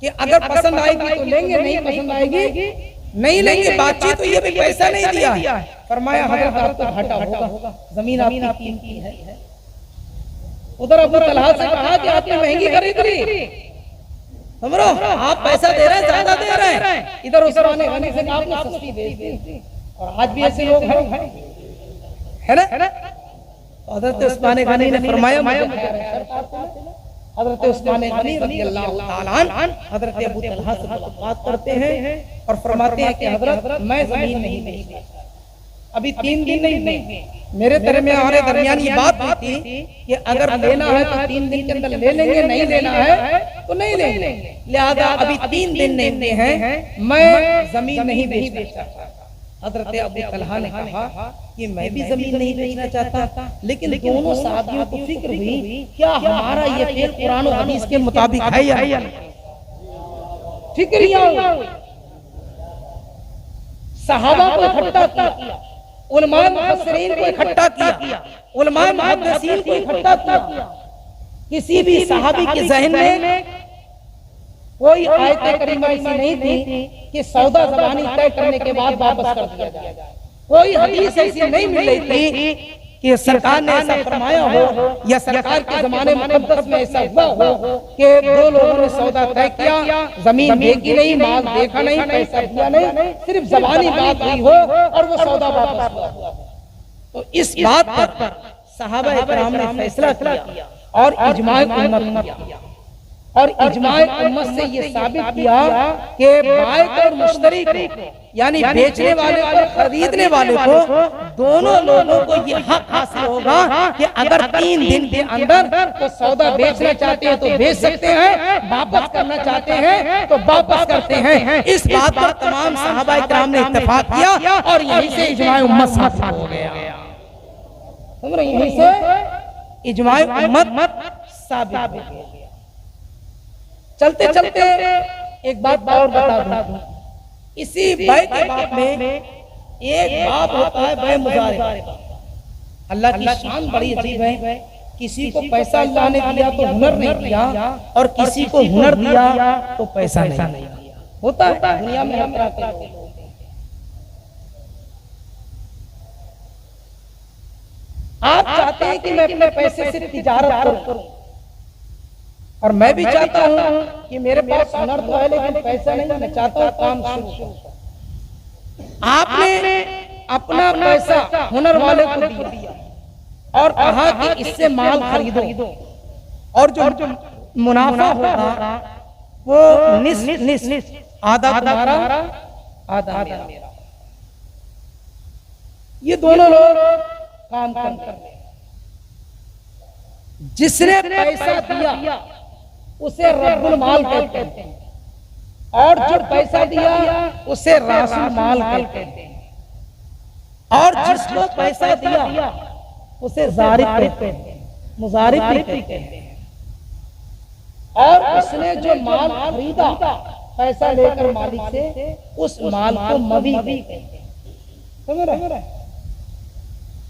कि अगर पसंद आएगी तो लेंगे, नहीं पसंद आएगी नहीं लेंगे। बातचीत तो ये भी पैसा नहीं दिया है। फरमाया हजरत आपको घाटा होगा, जमीन आपकी कीमती है। उधर अबू तलहा से कहा कि आपने महंगी खरीद ली, समझो आप पैसा दे रहे हैं, ज्यादा दे रहे हैं। इधर उस्मान गनी से कहा आपने सस्ती बेच दी। और आज भी ऐसे लोग हैं, है ना। हजरत उस्मान गनी ने फरमाया हजरत उस्मान गनी रज़ियल्लाहु ताला अन्हु हजरत अबू तलहा से बात करते हैं और फरमाते हैं कि हजरत मैं जमीन नहीं बेचता, अभी 3 दिन नहीं, मेरे दरमियान ये बात हुई थी कि अगर लेना है तो 3 दिन के अंदर ले लेंगे, नहीं लेना है तो नहीं लेंगे। लिहाजा अभी 3 दिन नहीं हैं, मैं जमीन नहीं बेचता। हजरत अबू तलहा ने कहा कि मैं भी जमीन नहीं बेचना चाहता, लेकिन दोनों साथियों को फिक्र हुई क्या हमारा ये फेर कुरान और हदीस के मुताबिक है या नहीं। फिक्रियां सहाबा को इकट्ठा किया, उलमाए मुफस्सिरीन को इकट्ठा किया, उलमाए मुहद्दिसीन को इकट्ठा किया। किसी भी सहाबी के ज़हन में कोई आयत करीमा ऐसी नहीं थी कि सौदा ज़बानी तय करने के बाद वापस कर दिया जाए। कोई हदीस ऐसी नहीं मिल रही थी कि सरकार ने ऐसा फरमाया हो या सरकार के जमाने मुक़द्दस में ऐसा हुआ हो कि 2 लोगों ने सौदा तय किया, जमीन देखी नहीं, माल देखा नहीं, पैसा दिया नहीं, सिर्फ ज़बानी बात हुई हो और वो सौदा वापस हुआ। तो इस बात पर सहाबा इकराम ने फैसला किया और इजमाए उम्मत किया। और इजमाए उम्मत से ये साबित किया कि बाइक और मुश्तरी को यानी बेचने वाले और खरीदने वाले को दोनों लोगों को ये हक हासिल होगा कि अगर 3 दिन के अंदर तो सौदा बेचना चाहते हैं तो बेच सकते हैं, वापस करना चाहते हैं तो वापस करते हैं। इस बात पर तमाम सहाबा इकराम ने इत्तेफाक किया और यहीं से इजमाए उम्मत साबित हो गया। यहीं से इजमाए उम्मत साबित हो गया। चलते चलते एक बात और बता दूं, इसी बै के बाप में एक बाप होता है बै मुजारिब। अल्लाह की शान बड़ी अजीब है, किसी को पैसा अल्लाह ने दिया तो हुनर नहीं दिया और किसी को हुनर दिया तो पैसा नहीं दिया। होता है दुनिया में हर तरह के लोग। आप चाहते हैं कि मैं अपने पैसे से तिजारत करूं और मैं भी चाहता हूं कि मेरे पास हुनर तो है लेकिन पैसा नहीं, मैं चाहता हूं काम शुरू करूं। आपने अपना पैसा हुनर वाले को दिया और कहा कि इससे माल खरीदो और जो मुनाफा होगा वो निस आधा तुम्हारा आधा मेरा। ये दोनों लोग काम कर रहे हैं। जिसने पैसा दिया उसे रब्बुल माल कहते हैं और जो पैसा दिया उसे रासुल माल कहते हैं और जिसको पैसा दिया उसे जारिब कहते हैं, मुजारिब कहते हैं। और उसने जो माल खरीदा पैसा लेकर मालिक से, उस माल को मबी कहते हैं। समझ रहे?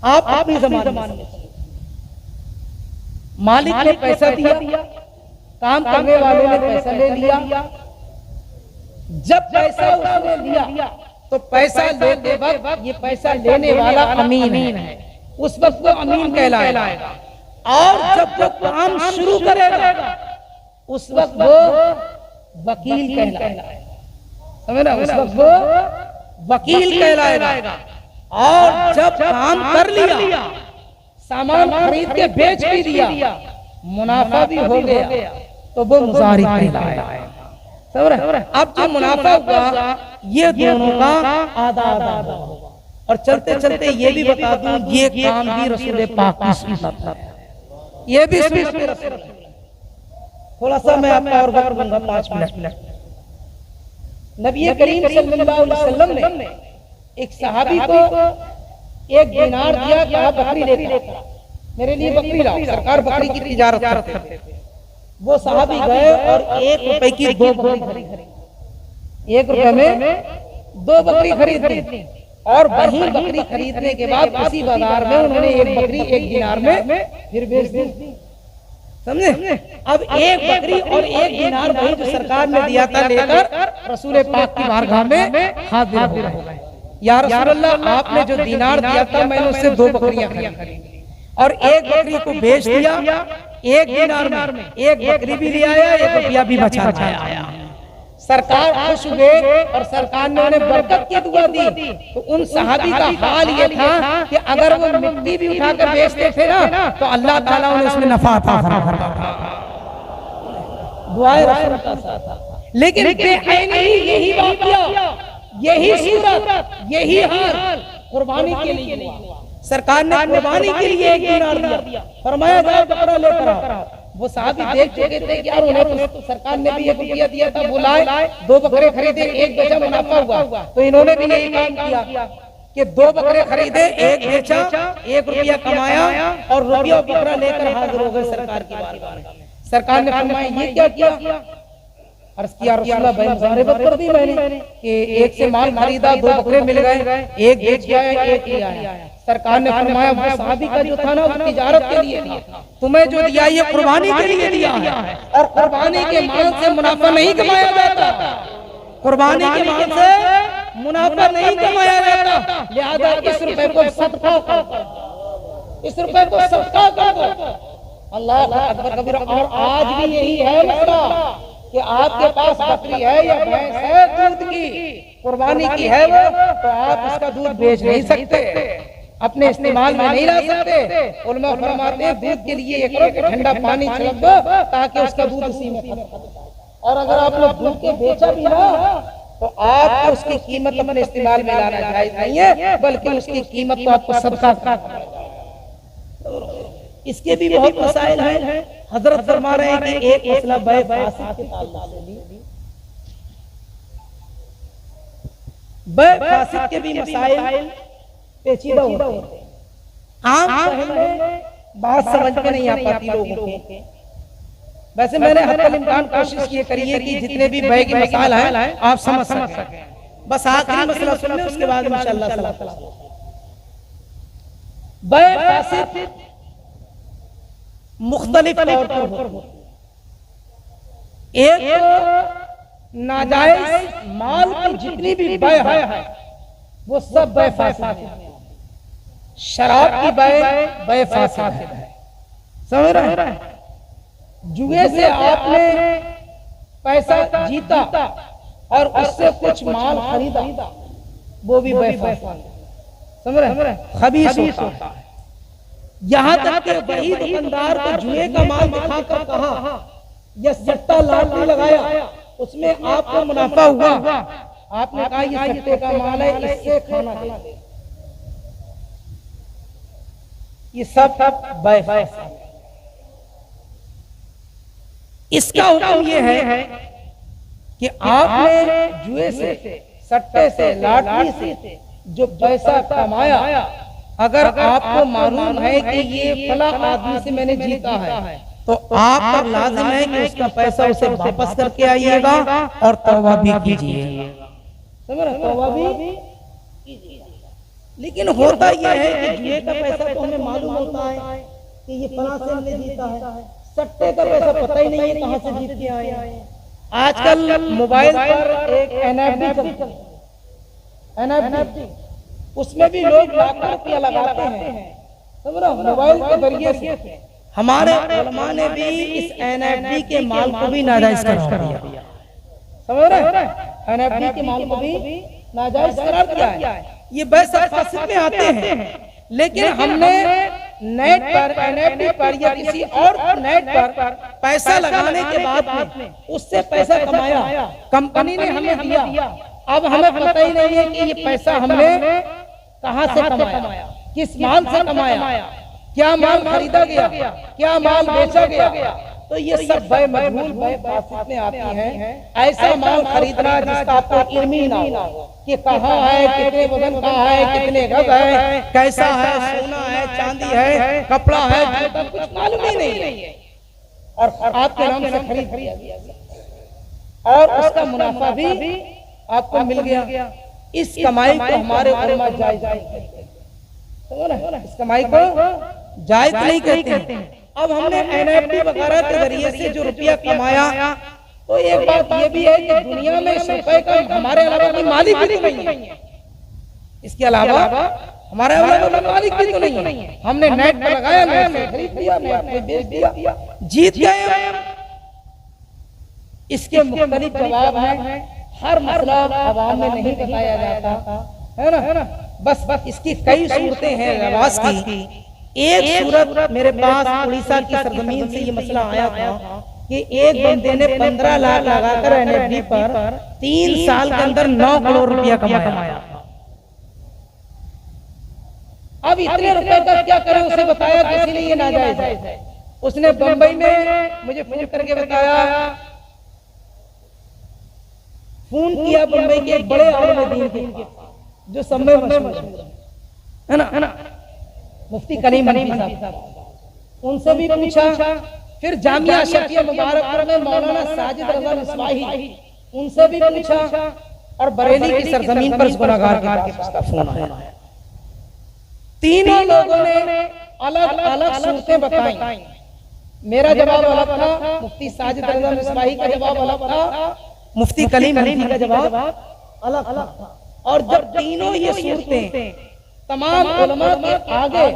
आप अपनी ज़माने में मालिक ने पैसा दिया, काम करने वाले ने पैसा ले लिया। जब पैसा उसने लिया तो पैसा लेते वक्त ये पैसा लेने वाला अमीन है, उस वक्त वो अमीन कहलाएगा। और जब वो काम शुरू करेगा उस वक्त वो वकील कहलाएगा। समझ रहे? उस वक्त वो वकील कहलाएगा। और जब काम कर लिया, सामान खरीद के बेच भी दिया, मुनाफा भी हो गया, तो वो मुजारिब कहलाएगा। समझ रहे? अब जो मुनाफा हुआ ये दोनों का आधा आधा होगा। और चलते चलते ये भी बता दूं, ये काम भी रसूल पाक की सुन्नत है, ये भी सुन्नत है। थोड़ा सा मैं आपका और गौर करूंगा 5 मिनट। नबी करीम सल्लल्लाहु अलैहि वसल्लम ने एक सहाबी को 1 दिनार दिया, कहा बकरी लेकर मेरे लिए बकरी लाओ। सरकार बकरी की तिजारत करते थे। वो सहाबी गए और 1 रुपए की 2 बकरी खरीदी। 1 रुपए में 2 बकरी खरीदी और वही बकरी खरीदने के बाद उसी बाजार में उन्होंने एक बकरी 1 दिनार में फिर बेच दी। समझे? अब एक बकरी और एक दिनार वही जो सरकार ने दिया था लेकर रसूल पाक की बारगाह में हाजिर हो गए। या रसूल अल्लाह, आपने जो दिनार दिया था मैंने उससे 2 बकरियां खरीदी और एक बकरी को बेच दिया, एक दिनार में एक बकरी भी ले आया, 1 रुपया भी बचा आया। सरकार खुश हुए और सरकार ने उन्हें बरकत की दुआ दी। तो उन सहाबी का हाल ये था कि अगर वो मिट्टी भी उठाकर बेचते थे ना तो अल्लाह ताला उन्हें उसमें नफा अता फरमाता था। दुआए रसूल का साथ। लेकिन यही वाक़या, यही सूरत, यही हाल कुर्बानी के लिए सरकार ने कुर्बानी के लिए 1 दिनार दिया, फरमाया जाए बकरा लेकर आओ। वो साहबी देख चुके थे कि यार उन्हें तो सरकार ने भी 1 रुपया दिया था, बुलाए 2 बकरे खरीदे, 1 बेचा, मुनाफा हुआ। तो इन्होंने भी यही काम किया कि 2 बकरे खरीदे, 1 बेचा, 1 रुपया कमाया और रुपया बकरा लेकर हाजिर हो गए सरकार की बारगाह में। सरकार ने फरमाया ये क्या किया? अर्ज़ किया रसूलल्लाह, भाई मुज़ारबत कर दी मैंने कि 1 से माल खरीदा, 2 बकरे मिल गए, 1 बेच गया, 1 ले आया। सरकार ने फरमाया वो सहाबी का जो था ना वो तिजारत के लिए था, तुम्हें जो दिया ये कुर्बानी के लिए दिया है और कुर्बानी के माल से मुनाफा नहीं कमाया जाता, कुर्बानी के माल से मुनाफा नहीं कमाया जाता। लिहाजा इस रुपए को सदका कर दो, इस रुपए को सदका कर दो। अल्लाह अकबर कबीरा। और आज भी यही है मसला कि आपके पास बकरी है या भैंस है दूध की, कुर्बानी की है वो, तो आप उसका दूध बेच नहीं सकते, अपने इस्तेमाल में नहीं ला सकते। उलमा फरमाते हैं दूध के लिए ये करो कि ठंडा पानी छिड़क दो ताकि उसका दूध उसी में खत्म। और अगर आप लोग दूध के बेचा भी ना तो आपको उसकी कीमत अपने इस्तेमाल में लाना जायज नहीं है, बल्कि उसकी कीमत को आपको सदका करना है। इसके भी बहुत मसाइल हैं। हजरत फरमा रहे हैं कि एक मसला बै फासिद के ताल्लुक से भी, बै फासिद के भी मसाइल पेचीदा होते हैं। आम बात समझ में नहीं आ पाती लोगों के। वैसे मैंने हर इम्कान कोशिश ये करी है कि जितने भी बै के मसाइल हैं आप समझ सकें। बस आखिरी मसला सुन लें, उसके बाद इंशाअल्लाह। बै फासिद मुख्तलिफ तौर पर होती है। एक नाजायज माल की जितनी भी बै है वो सब बै फासिद है। शराब की बै फासिद है, समझ रहे हैं? जुए से आपने पैसा जीता और उससे कुछ माल खरीदा, वो भी बै फासिद है, समझ रहे? खबीस होता है। यहाँ तक कि वही दुकानदार को जुए का माल दिखाकर कहा या सट्टा लॉटरी लगाया, उसमें आपको मुनाफा हुआ, आपने कहा ये सट्टे का माल है, इससे खाना दे, ये सब बै फासिद है। इसका हुक्म ये है कि आपने जुए से, सट्टे से, लॉटरी से जो पैसा कमाया, अगर आपको मालूम है कि ये फला आदमी से मैंने जीता है, तो आप पर लाजिम है कि उसका पैसा उसे वापस करके आइएगा और तौबा भी कीजिए, समझ रहे? तौबा भी कीजिए। लेकिन होता यह है कि जुए का पैसा तो हमें मालूम होता है कि ये फला से हमने जीता है, सट्टे का पैसा पता ही नहीं है कहां से जीत के आए। आजकल मोबाइल पर एक एनएफटी, उसमें भी लोग लाखों रुपया लगाते हैं, समझ रहे? मोबाइल के जरिए से हमारे उलमा ने भी इस एनएफटी के माल को भी नाजायज करार दिया, समझ रहे? एनएफटी के माल को भी नाजायज करार दिया है। ये बै फासिद में आते हैं, लेकिन हमने नेट पर, एनएफटी पर या किसी और नेट पर पैसा लगाने के बाद में उससे पैसा कमाया, कंपनी ने हमें दिया, अब हमें पता ही नहीं है कि ये पैसा हमने कहां से कमाया, किस माल से कमाया, क्या माल खरीदा गया, क्या माल बेचा गया। तो ये सब बै मजहूल, बै फासिद में आती हैं। ऐसा माल खरीदना जिसका आपको इल्म ही ना हो कि कहाँ है, कितने वजन का है, कितने गज है, कैसा है, सोना है, चांदी है, कपड़ा है, जूता, कुछ मालूम ही नहीं है, और आपके नाम से खरीद लिया और उसका मुनाफा भी आपको मिल गया। इस कमाई को हमारे उलमा जायज नहीं कहते, इस कमाई को जायज नहीं कहते हैं। अब हमने एनएफटी वगैरह के जरिए से जो रुपया कमाया, तो एक बात ये भी है कि दुनिया में इस रुपए का हमारे अलावा कोई मालिक भी नहीं है। इसके अलावा हमारे अलावा कोई मालिक भी तो नहीं है। हमने नेट पर लगाया, नेट से खरीद लिया, नेट पे बेच दिया, जीत गए। इसके मुख्तलिफ जवाब हैं। हर मसला आवाम में नहीं बताया जाता है ना। बस इसकी कई सूरतें हैं नवाज की। एक सूरत मेरे पास उड़ीसा की सरजमीन से ये मसला आया था कि एक बंदे ने 15 लाख लगाकर एनएफटी पर 3 साल के अंदर 9 करोड़ रुपया कमाया। अब इतने रुपए का क्या करें, उसे बताया किसी ने ये नाजायज है। उसने बंबई में मुझे फोन करके बताया, फोन किया बंबई के एक बड़े आलिम दीन के जो सब में मशहूर है ना, मुफ्ती कलीम साहब। उनसे भी पूछा, फिर जामिया अशरफिया मुबारकपुर में मौलाना साजिद रजा मिसबाही, उनसे भी पूछा, और बरेली की सरजमीन पर गुनाहगार के फोन आया। तीनों लोगों ने अलग अलग सूरतें बताई। मेरा जवाब अलग था, मुफ्ती साजिद रजा मिसबाही का जवाब अलग था, मुफ्ती कलीम का जवाब अलग था। और जब तीनों ये सूरतें तमाम उलमा के आगे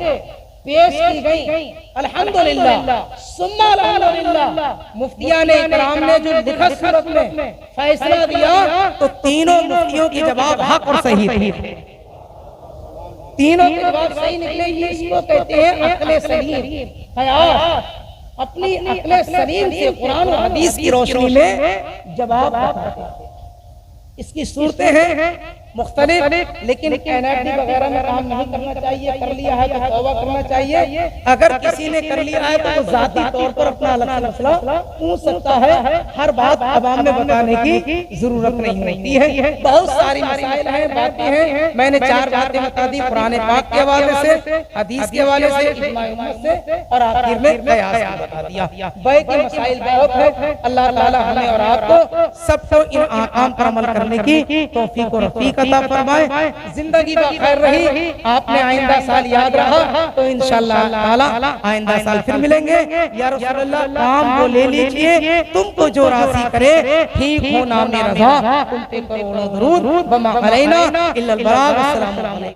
पेश की गई, अल्हम्दुलिल्लाह सुम्मा अल्हम्दुलिल्लाह, मुफ्तियाने इकराम ने जो लिखत सूरत में फैसला दिया, तो तीनों मुफ्तियों के जवाब हक और सही थे। तीनों के जवाब सही निकले। इसको कहते हैं अक्ल सलीम, क़यास। अपनी अक्ल सलीम से कुरान और हदीस की रोशनी में जवाब बताते हैं। इसकी सूरतें हैं मुख्तलिफ, लेकिन एनएफटी वगैरह में काम नहीं करना चाहिए। कर लिया है तो तौबा करना चाहिए। अगर किसी ने कर लिया है तो वो जाती तौर पर अपना अलग से मसला पूछ सकता है। हर बात अवाम में बताने की जरूरत नहीं होती है। बहुत सारी मसाइल हैं, बातें हैं। मैंने 4 बातें बता दी, कुरान पाक के हवाले से, हदीस के हवाले से, इज्मा उम्मत से, और आखिर में क़यास बता दिया। बाकी मसाइल बहुत है। अल्लाह ताला हमें और आपको सबको इन अहकाम पर अमल करने की तौफीक और रफ़ीक अता फरमाए। जिंदगी खैर रही, आपने आइंदा साल याद रहा तो इंशाअल्लाह ताला आइंदा साल फिर मिलेंगे। या रसूल अल्लाह, काम वो ले लीजिए, तुमको जो राज़ी करे, ठीक हो नाम रज़ा, तुम पे करोड़ों दरूद, वमा अलैना इल्लल बलाग। अस्सलामु अलैकुम।